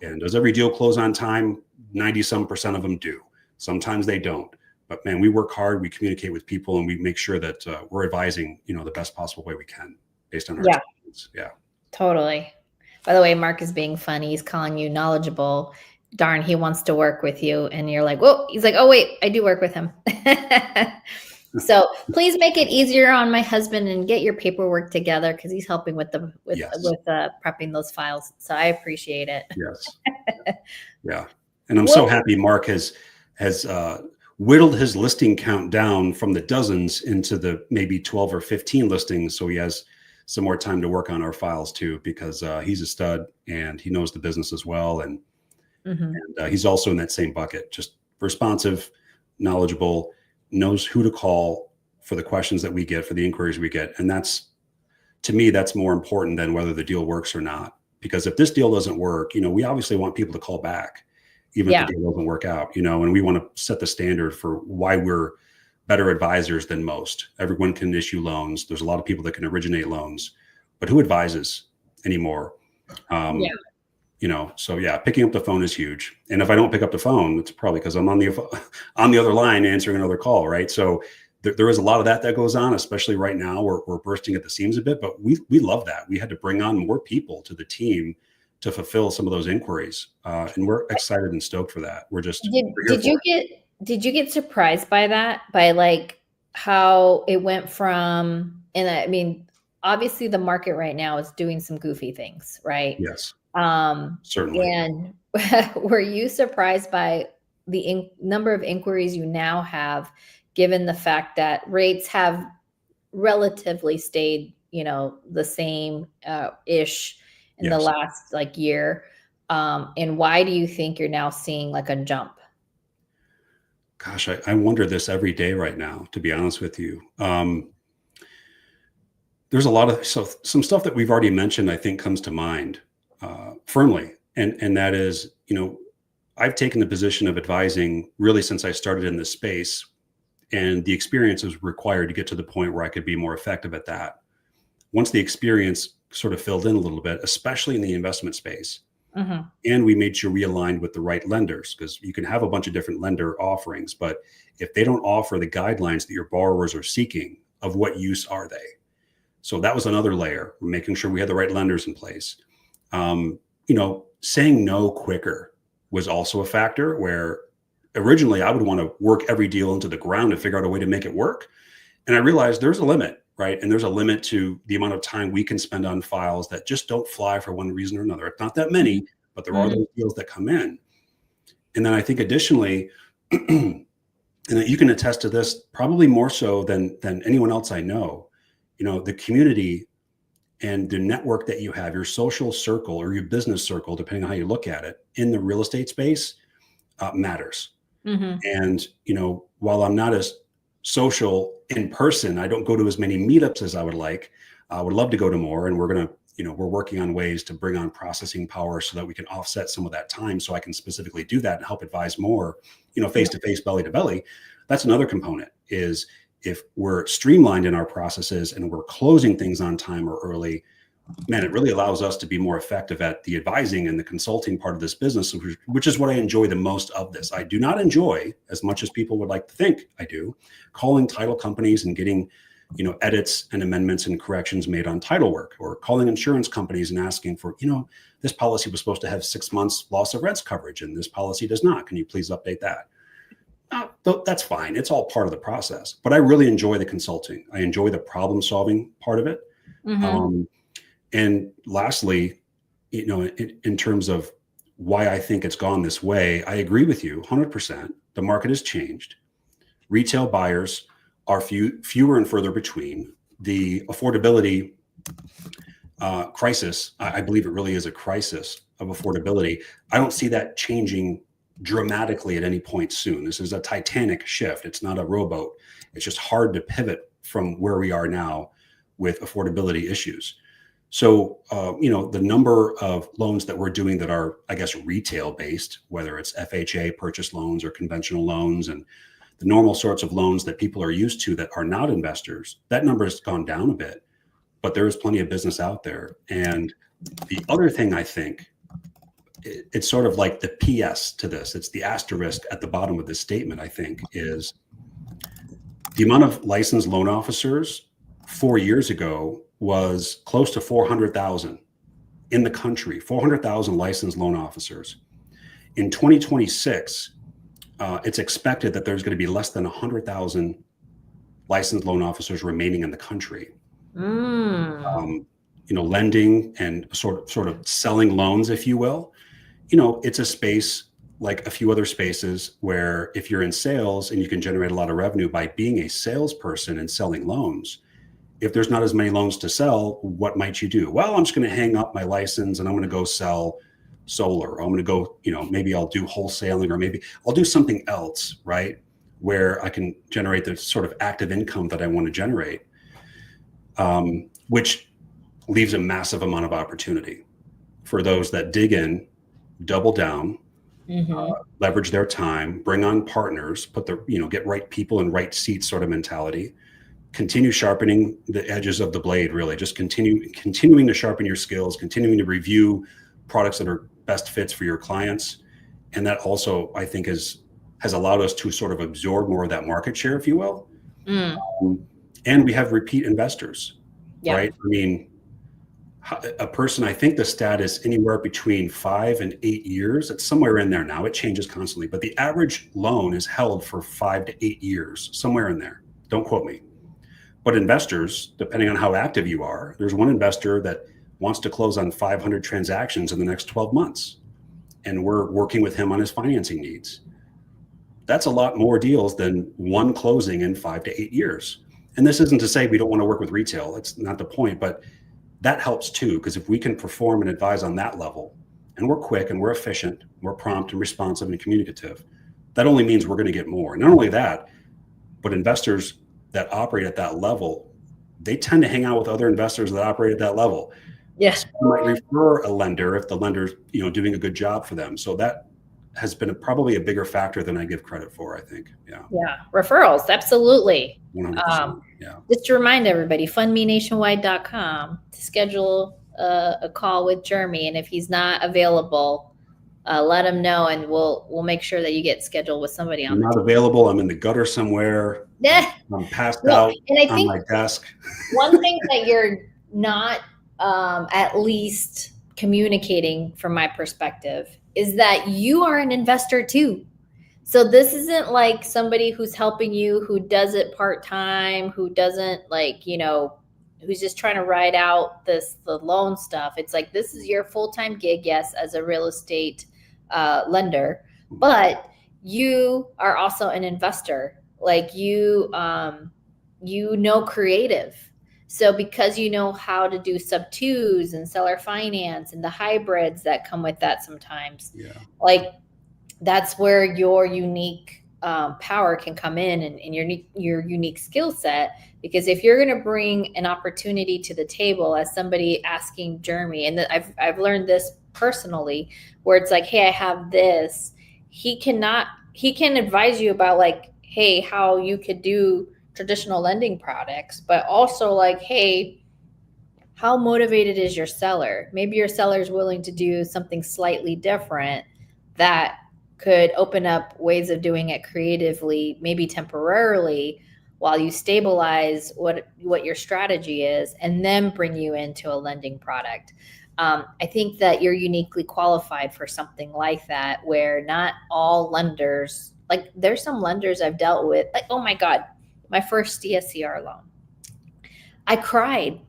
And does every deal close on time? 90% of them do. Sometimes they don't. But man, we work hard, we communicate with people, and we make sure that we're advising, the best possible way we can based on our experience. Yeah. Totally. By the way, Mark is being funny. He's calling you knowledgeable. Darn, he wants to work with you. And you're like, whoa, he's like, oh, wait, I do work with him. So please make it easier on my husband and get your paperwork together because he's helping with prepping those files. So I appreciate it. Yes. Yeah. And I'm so happy Mark has whittled his listing count down from the dozens into the maybe 12 or 15 listings. So he has some more time to work on our files too, because he's a stud and he knows the business as well. And he's also in that same bucket, just responsive, knowledgeable, knows who to call for the questions that we get, for the inquiries we get. And that's, to me, that's more important than whether the deal works or not. Because if this deal doesn't work, we obviously want people to call back, even if the deal doesn't work out, and we want to set the standard for why we're better advisors than most. Everyone can issue loans. There's a lot of people that can originate loans, but who advises anymore? So picking up the phone is huge. And if I don't pick up the phone, it's probably because I'm on the other line answering another call, right? So there is a lot of that goes on, especially right now. We're bursting at the seams a bit, but we love that. We had to bring on more people to the team to fulfill some of those inquiries, and we're excited and stoked for that. We're just did you get surprised by that? By like how it went from, and I mean, obviously the market right now is doing some goofy things, right? Yes. Certainly. And were you surprised by the number of inquiries you now have, given the fact that rates have relatively stayed, the same ish in the last year? And why do you think you're now seeing a jump? Gosh, I wonder this every day right now, to be honest with you. There's a lot of some stuff that we've already mentioned, I think, comes to mind firmly. And that is, I've taken the position of advising really since I started in this space, and the experience was required to get to the point where I could be more effective at that. Once the experience sort of filled in a little bit, especially in the investment space, and we made sure we aligned with the right lenders, because you can have a bunch of different lender offerings, but if they don't offer the guidelines that your borrowers are seeking, of what use are they? So that was another layer. We're making sure we had the right lenders in place. Saying no quicker was also a factor, where originally I would want to work every deal into the ground and figure out a way to make it work. And I realized there's a limit, right? And there's a limit to the amount of time we can spend on files that just don't fly for one reason or another. It's not that many, but there are those deals that come in. And then I think additionally, and you can attest to this probably more so than anyone else I know, the community and the network that you have, your social circle or your business circle, depending on how you look at it, in the real estate space matters. And, while I'm not as social in person, I don't go to as many meetups as I would like. I would love to go to more. And we're working on ways to bring on processing power so that we can offset some of that time, so I can specifically do that and help advise more, face to face, belly to belly. That's another component, is if we're streamlined in our processes and we're closing things on time or early, man, it really allows us to be more effective at the advising and the consulting part of this business, which is what I enjoy the most of this. I do not enjoy, as much as people would like to think I do, calling title companies and getting, edits and amendments and corrections made on title work, or calling insurance companies and asking for, this policy was supposed to have 6 months loss of rents coverage and this policy does not. Can you please update that? That's fine. It's all part of the process. But I really enjoy the consulting. I enjoy the problem solving part of it. And lastly, in terms of why I think it's gone this way, I agree with you 100%. The market has changed. Retail buyers are fewer and further between. The affordability crisis, I believe it really is a crisis of affordability. I don't see that changing dramatically at any point soon. This is a titanic shift. It's not a rowboat. It's just hard to pivot from where we are now with affordability issues. So, the number of loans that we're doing that are, I guess, retail based, whether it's FHA purchase loans or conventional loans, and the normal sorts of loans that people are used to that are not investors, that number has gone down a bit, but there is plenty of business out there. And the other thing, I think, it's sort of like the PS to this, it's the asterisk at the bottom of this statement, I think, is the amount of licensed loan officers 4 years ago was close to 400,000 in the country, 400,000 licensed loan officers. In 2026, it's expected that there's going to be less than 100,000 licensed loan officers remaining in the country. Lending and sort of selling loans, if you will. It's a space like a few other spaces where if you're in sales and you can generate a lot of revenue by being a salesperson and selling loans, if there's not as many loans to sell, what might you do? Well, I'm just going to hang up my license and I'm going to go sell solar, or I'm going to go, maybe I'll do wholesaling, or maybe I'll do something else, right? Where I can generate the sort of active income that I want to generate, which leaves a massive amount of opportunity for those that dig in, double down, leverage their time, bring on partners, put the, get right people in right seats sort of mentality, continue sharpening the edges of the blade, really just continuing to sharpen your skills, continuing to review products that are best fits for your clients. And that also, I think, has allowed us to sort of absorb more of that market share, if you will. And we have repeat investors, right? I mean, a person, I think the stat is anywhere between 5 and 8 years. It's somewhere in there now. It changes constantly, but the average loan is held for 5 to 8 years, somewhere in there. Don't quote me. But investors, depending on how active you are, there's one investor that wants to close on 500 transactions in the next 12 months. And we're working with him on his financing needs. That's a lot more deals than one closing in 5 to 8 years. And this isn't to say we don't want to work with retail. That's not the point, but that helps too, because if we can perform and advise on that level, and we're quick and we're efficient, we're prompt and responsive and communicative, that only means we're going to get more. Not only that, but investors that operate at that level, they tend to hang out with other investors that operate at that level. Yes. You might refer a lender if the lender's, doing a good job for them. So that has been probably a bigger factor than I give credit for, I think. Yeah. Referrals. Absolutely. 100%. Just to remind everybody, Funmeationwidecom to schedule a call with Jeremy. And if he's not available, let him know, and we'll make sure that you get scheduled with somebody on. I'm not available. I'm in the gutter somewhere. I'm passed out and I on think my desk. One thing that you're not at least communicating from my perspective is that you are an investor too. So this isn't like somebody who's helping you, who does it part-time, who doesn't who's just trying to ride out the loan stuff. It's like, this is your full-time gig, yes, as a real estate lender, but you are also an investor. Like you creative. So because you know how to do SubTos and seller finance and the hybrids that come with that sometimes, like that's where your unique power can come in, and your unique skill set. Because if you're going to bring an opportunity to the table, as somebody asking Jeremy, and I've learned this personally, where it's like, hey, I have this, he can advise you about like, hey, how you could do traditional lending products, but also like, hey, how motivated is your seller? Maybe your seller is willing to do something slightly different that could open up ways of doing it creatively, maybe temporarily, while you stabilize what your strategy is, and then bring you into a lending product. I think that you're uniquely qualified for something like that, where not all lenders, like there's some lenders I've dealt with, like, oh my God, my first DSCR loan, I cried.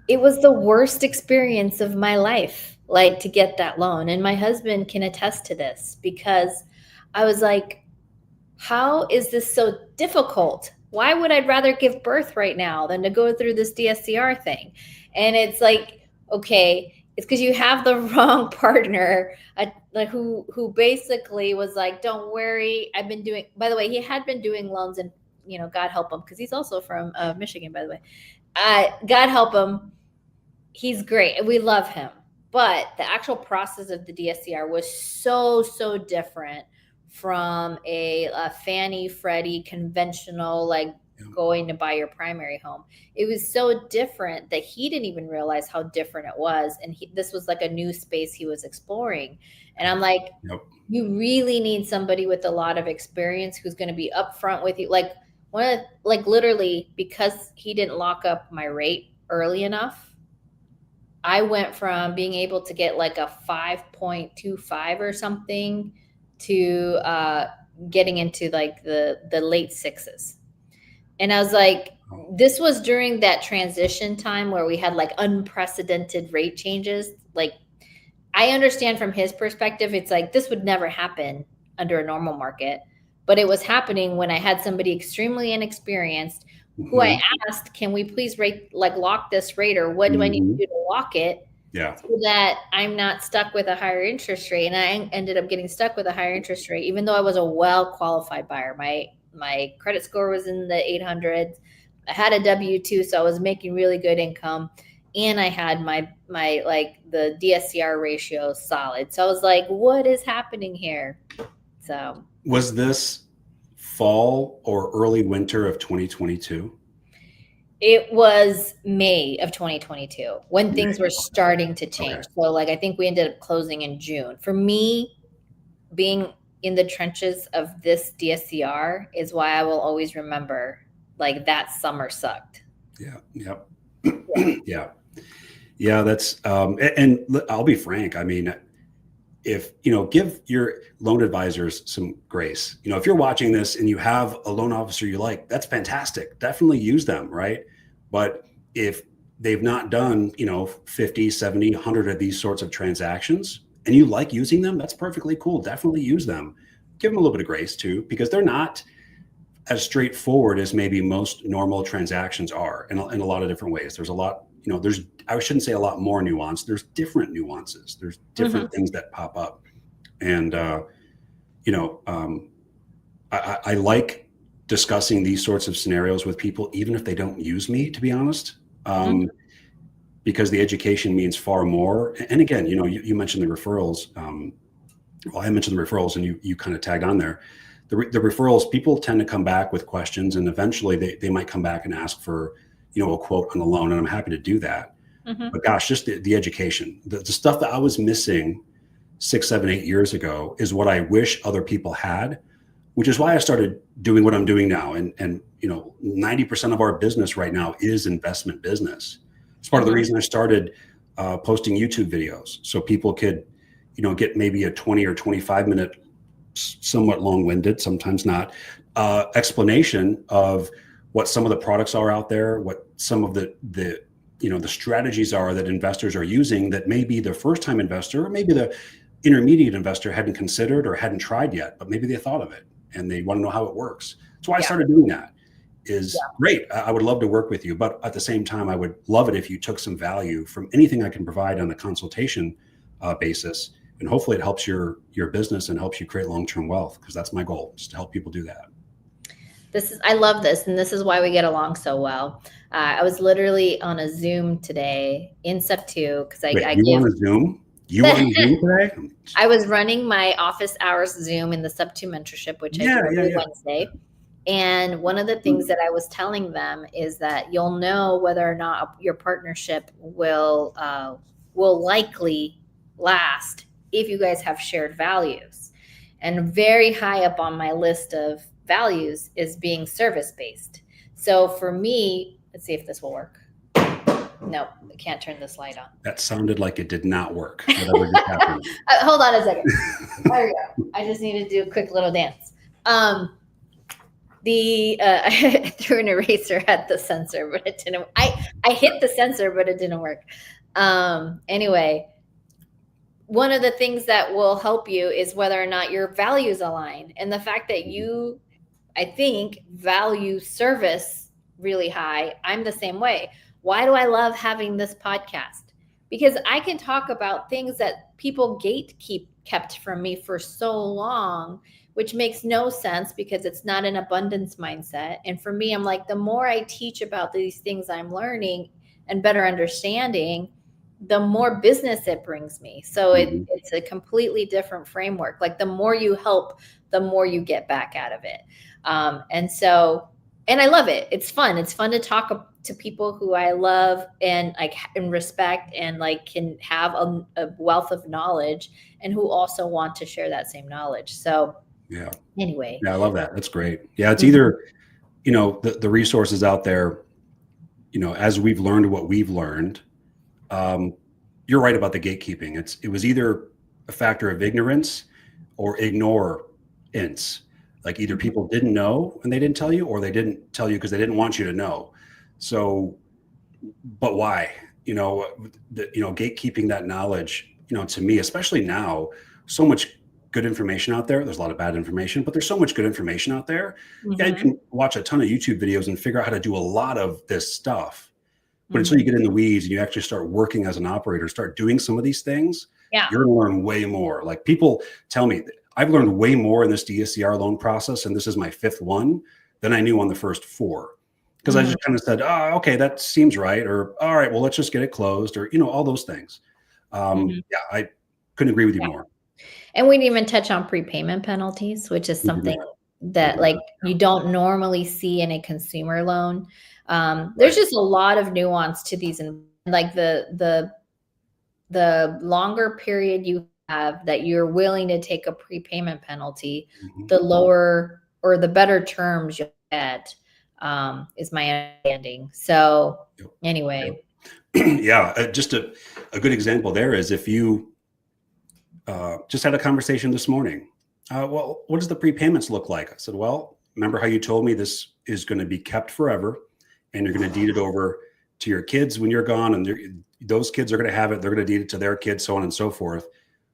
It was the worst experience of my life, like, to get that loan. And my husband can attest to this, because I was like, how is this so difficult? Why would I rather give birth right now than to go through this DSCR thing? And it's like, okay, it's because you have the wrong partner who basically was like, don't worry. I've been doing, by the way, he had been doing loans, and, God help him, because he's also from Michigan, by the way. God help him. He's great. We love him. But the actual process of the DSCR was so different from a Fannie Freddie conventional, like going to buy your primary home. It was so different that he didn't even realize how different it was. And this was like a new space he was exploring. And I'm like, you really need somebody with a lot of experience who's going to be upfront with you. Like literally, because he didn't lock up my rate early enough, I went from being able to get like a 5.25 or something to getting into like the late sixes. And I was like, this was during that transition time where we had like unprecedented rate changes. Like, I understand from his perspective, it's like this would never happen under a normal market, but it was happening when I had somebody extremely inexperienced who I asked, can we please lock this rate, or what do I need to do to lock it? Yeah. so that I'm not stuck with a higher interest rate. And I ended up getting stuck with a higher interest rate, even though I was a well-qualified buyer. My credit score was in the 800s. I had a W-2, so I was making really good income. And I had my like the DSCR ratio solid. So I was like, what is happening here? So was this fall or early winter of 2022? it was May of 2022 when things were starting to change. Okay. So like I think we ended up closing in June. For me, being in the trenches of this DSCR is why I will always remember like that summer sucked. Yeah. Yep. Yeah. Yeah. That's, and I'll be frank. I mean, if, give your loan advisors some grace. If you're watching this and you have a loan officer you like, that's fantastic. Definitely use them, right? But if they've not done, 50, 70, 100 of these sorts of transactions and you like using them, that's perfectly cool. Definitely use them. Give them a little bit of grace too, because they're not as straightforward as maybe most normal transactions are in a lot of different ways. There's a lot, I shouldn't say a lot more nuance. There's different nuances. There's different things that pop up. And, I like discussing these sorts of scenarios with people, even if they don't use me, to be honest, because the education means far more. And again, you mentioned the referrals. I mentioned the referrals and you kind of tagged on there. The referrals, people tend to come back with questions and eventually they might come back and ask for, a quote on a loan. And I'm happy to do that. But gosh, just the education, the stuff that I was missing 6, 7, 8 years ago is what I wish other people had, which is why I started doing what I'm doing now. And 90% of our business right now is investment business. It's part of the reason I started posting YouTube videos, so people could, get maybe a 20 or 25 minute, somewhat long-winded, sometimes not, explanation of what some of the products are out there, what some of the strategies are that investors are using that maybe the first-time investor or maybe the intermediate investor hadn't considered or hadn't tried yet, but maybe they thought of it and they want to know how it works. That's why I started doing that. Is great. I would love to work with you, but at the same time, I would love it if you took some value from anything I can provide on a consultation basis, and hopefully it helps your business and helps you create long-term wealth, because that's my goal, is to help people do that. I love this, and this is why we get along so well. I was literally on a Zoom today in SubTo because I give on a Zoom. You on Zoom today? I was running my office hours Zoom in the SubTo mentorship, which I do every Wednesday. And one of the things that I was telling them is that you'll know whether or not your partnership will likely last if you guys have shared values. And very high up on my list of values is being service-based. So for me, let's see if this will work. No, I can't turn this light on. That sounded like it did not work. Whatever just happened. Hold on a second. There we go. I just need to do a quick little dance. I threw an eraser at the sensor, but it didn't. I hit the sensor, but it didn't work. Anyway, one of the things that will help you is whether or not your values align, and the fact that you, I think, value service really high. I'm the same way. Why do I love having this podcast? Because I can talk about things that people kept from me for so long, which makes no sense because it's not an abundance mindset. And for me, I'm like, the more I teach about these things I'm learning and better understanding, the more business it brings me. So it's a completely different framework. Like the more you help, the more you get back out of it. And I love it. It's fun. It's fun to talk to people who I love and respect and can have a wealth of knowledge and who also want to share that same knowledge. So anyway. Yeah, I love that. That's great. Yeah. It's either, the resources out there, as we've learned what we've learned, you're right about the gatekeeping. It was either a factor of ignorance or ignorance. Like either people didn't know and they didn't tell you, or they didn't tell you because they didn't want you to know. So, but why? Gatekeeping that knowledge, to me, especially now, so much good information out there. There's a lot of bad information, but there's so much good information out there. Yeah, you can watch a ton of YouTube videos and figure out how to do a lot of this stuff. But until you get in the weeds and you actually start working as an operator, start doing some of these things, Yeah. you're going to learn way more. Like people tell me I've learned way more in this DSCR loan process, and this is my 5th one, than I knew on the first 4. Because I just kind of said, oh, okay, that seems right. Or, all right, well, let's just get it closed, or, all those things. Yeah, I couldn't agree with you more. And we didn't even touch on prepayment penalties, which is something that like you don't normally see in a consumer loan. There's just a lot of nuance to these, and like the longer period you have that you're willing to take a prepayment penalty, the lower or the better terms you'll get, is my understanding. So anyway. Yeah, just a good example there is if you just had a conversation this morning. Well, what does the prepayments look like? I said, well, remember how you told me this is going to be kept forever and you're going to deed it over to your kids when you're gone, and those kids are going to have it. They're going to deed it to their kids, so on and so forth.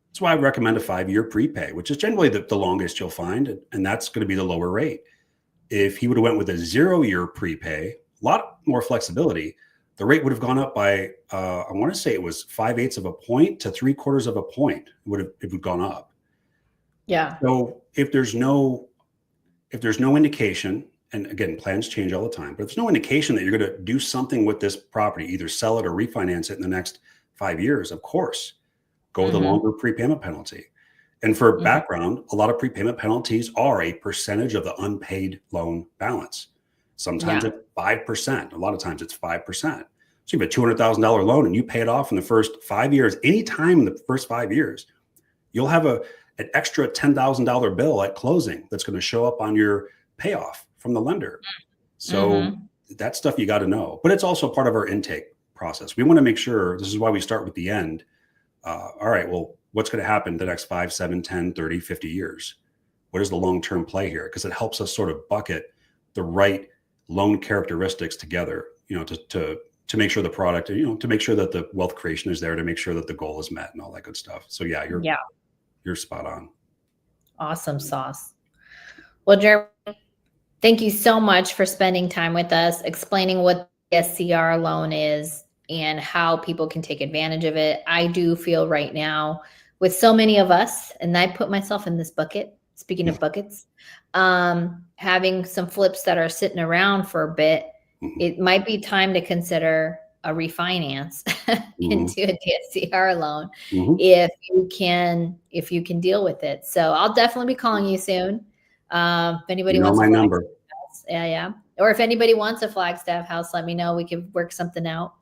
That's why I recommend a 5-year prepay, which is generally the longest you'll find, and that's going to be the lower rate. If he would have went with a 0-year prepay, a lot more flexibility, the rate would have gone up by, I want to say it was 5/8 of a point to 3/4 of a point. It would have gone up. Yeah. So if there's no indication, and again, plans change all the time, but if there's no indication that you're going to do something with this property, either sell it or refinance it in the next 5 years, of course, go with a longer prepayment penalty. And for background, a lot of prepayment penalties are a percentage of the unpaid loan balance. Sometimes it's 5%. A lot of times it's 5%. So you have a $200,000 loan and you pay it off in the first 5 years. Anytime in the first 5 years, you'll have an extra $10,000 bill at closing that's going to show up on your payoff from the lender. So that's stuff you got to know. But it's also part of our intake process. We want to make sure, this is why we start with the end. All right, well, what's going to happen the next 5, 7, 10, 30, 50 years? What is the long-term play here? Because it helps us sort of bucket the right loan characteristics together, to make sure the product, to make sure that the wealth creation is there, to make sure that the goal is met and all that good stuff. So yeah, you're spot on. Awesome sauce. Well, Jeremy, thank you so much for spending time with us, explaining what the DSCR loan is and how people can take advantage of it. I do feel right now with so many of us, and I put myself in this bucket, speaking of buckets, having some flips that are sitting around for a bit, it might be time to consider a refinance into a DSCR loan if you can deal with it. So I'll definitely be calling you soon. If anybody wants my number. Yeah. Or if anybody wants a Flagstaff house, let me know. We can work something out.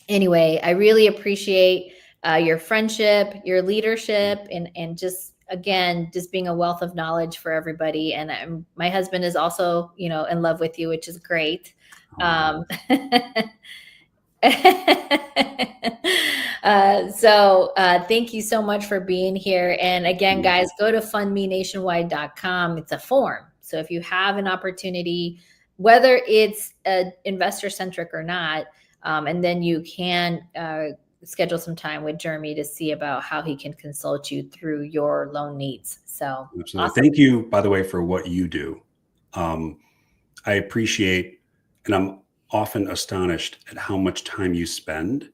Anyway, I really appreciate your friendship, your leadership, and just, again, just being a wealth of knowledge for everybody. And my husband is also, in love with you, which is great. So thank you so much for being here. And again, guys, go to Funmeationwidecom. It's a form. So if you have an opportunity, whether it's investor centric or not, and then you can schedule some time with Jeremy to see about how he can consult you through your loan needs. So absolutely. Awesome. Thank you, by the way, for what you do. I appreciate, and I'm often astonished at how much time you spend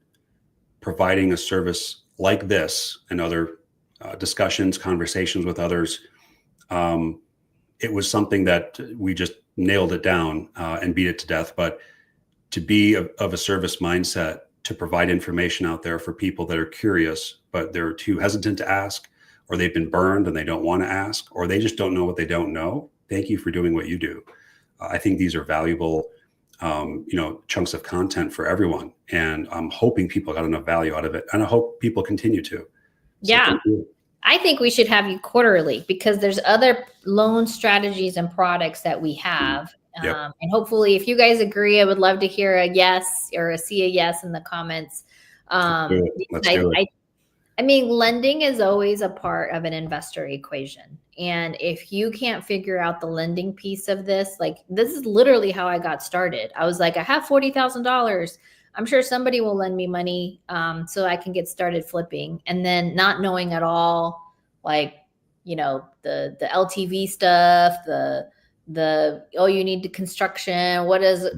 providing a service like this and other discussions, conversations with others. It was something that we just nailed it down and beat it to death. But to be of a service mindset, to provide information out there for people that are curious, but they're too hesitant to ask, or they've been burned and they don't want to ask, or they just don't know what they don't know. Thank you for doing what you do. I think these are valuable, chunks of content for everyone. And I'm hoping people got enough value out of it. And I hope people continue to. So yeah. I think we should have you quarterly because there's other loan strategies and products that we have. And hopefully if you guys agree, I would love to hear a yes or see a yes in the comments. Let's do it. I mean, lending is always a part of an investor equation. And if you can't figure out the lending piece of this, like this is literally how I got started. I was like, I have $40,000. I'm sure somebody will lend me money so I can get started flipping. And then not knowing at all, like, the LTV stuff, the you need to construction, what is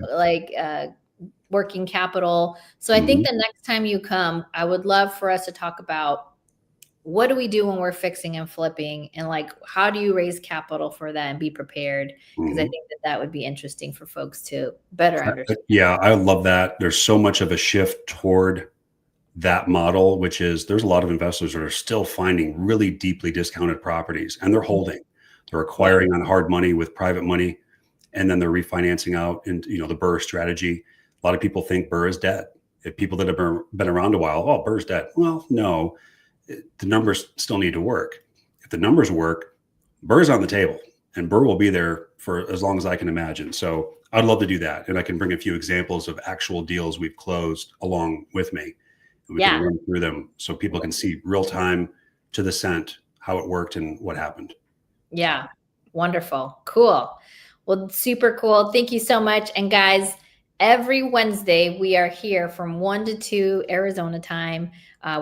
working capital. So I think the next time you come, I would love for us to talk about what do we do when we're fixing and flipping, and like, how do you raise capital for that and be prepared? Because I think that would be interesting for folks to better understand. Yeah, I love that. There's so much of a shift toward that model, which is there's a lot of investors that are still finding really deeply discounted properties, and they're holding. They're acquiring on hard money with private money, and then they're refinancing out. And the BRRRR strategy. A lot of people think BRRRR is dead. If people that have been around a while, oh, BRRRR's dead. Well, no. The numbers still need to work. If the numbers work, BRRRR's on the table, and BRRRR will be there for as long as I can imagine. So I'd love to do that. And I can bring a few examples of actual deals we've closed along with me. And we can run through them so people can see real time to the cent how it worked and what happened. Yeah. Wonderful. Cool. Well, super cool. Thank you so much. And guys, every Wednesday, we are here from 1 to 2 Arizona time.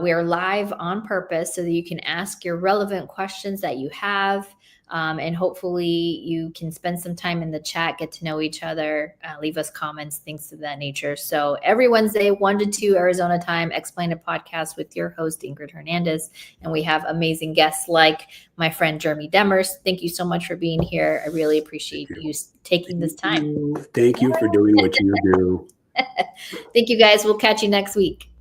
We are live on purpose so that you can ask your relevant questions that you have. And hopefully you can spend some time in the chat, get to know each other, leave us comments, things of that nature. So every Wednesday, 1 to 2 Arizona time, Explain It podcast with your host, Ingryd Hernandez. And we have amazing guests like my friend, Jeremy Demers. Thank you so much for being here. I really appreciate you taking this time. Thank you for doing what you do. Thank you, guys. We'll catch you next week.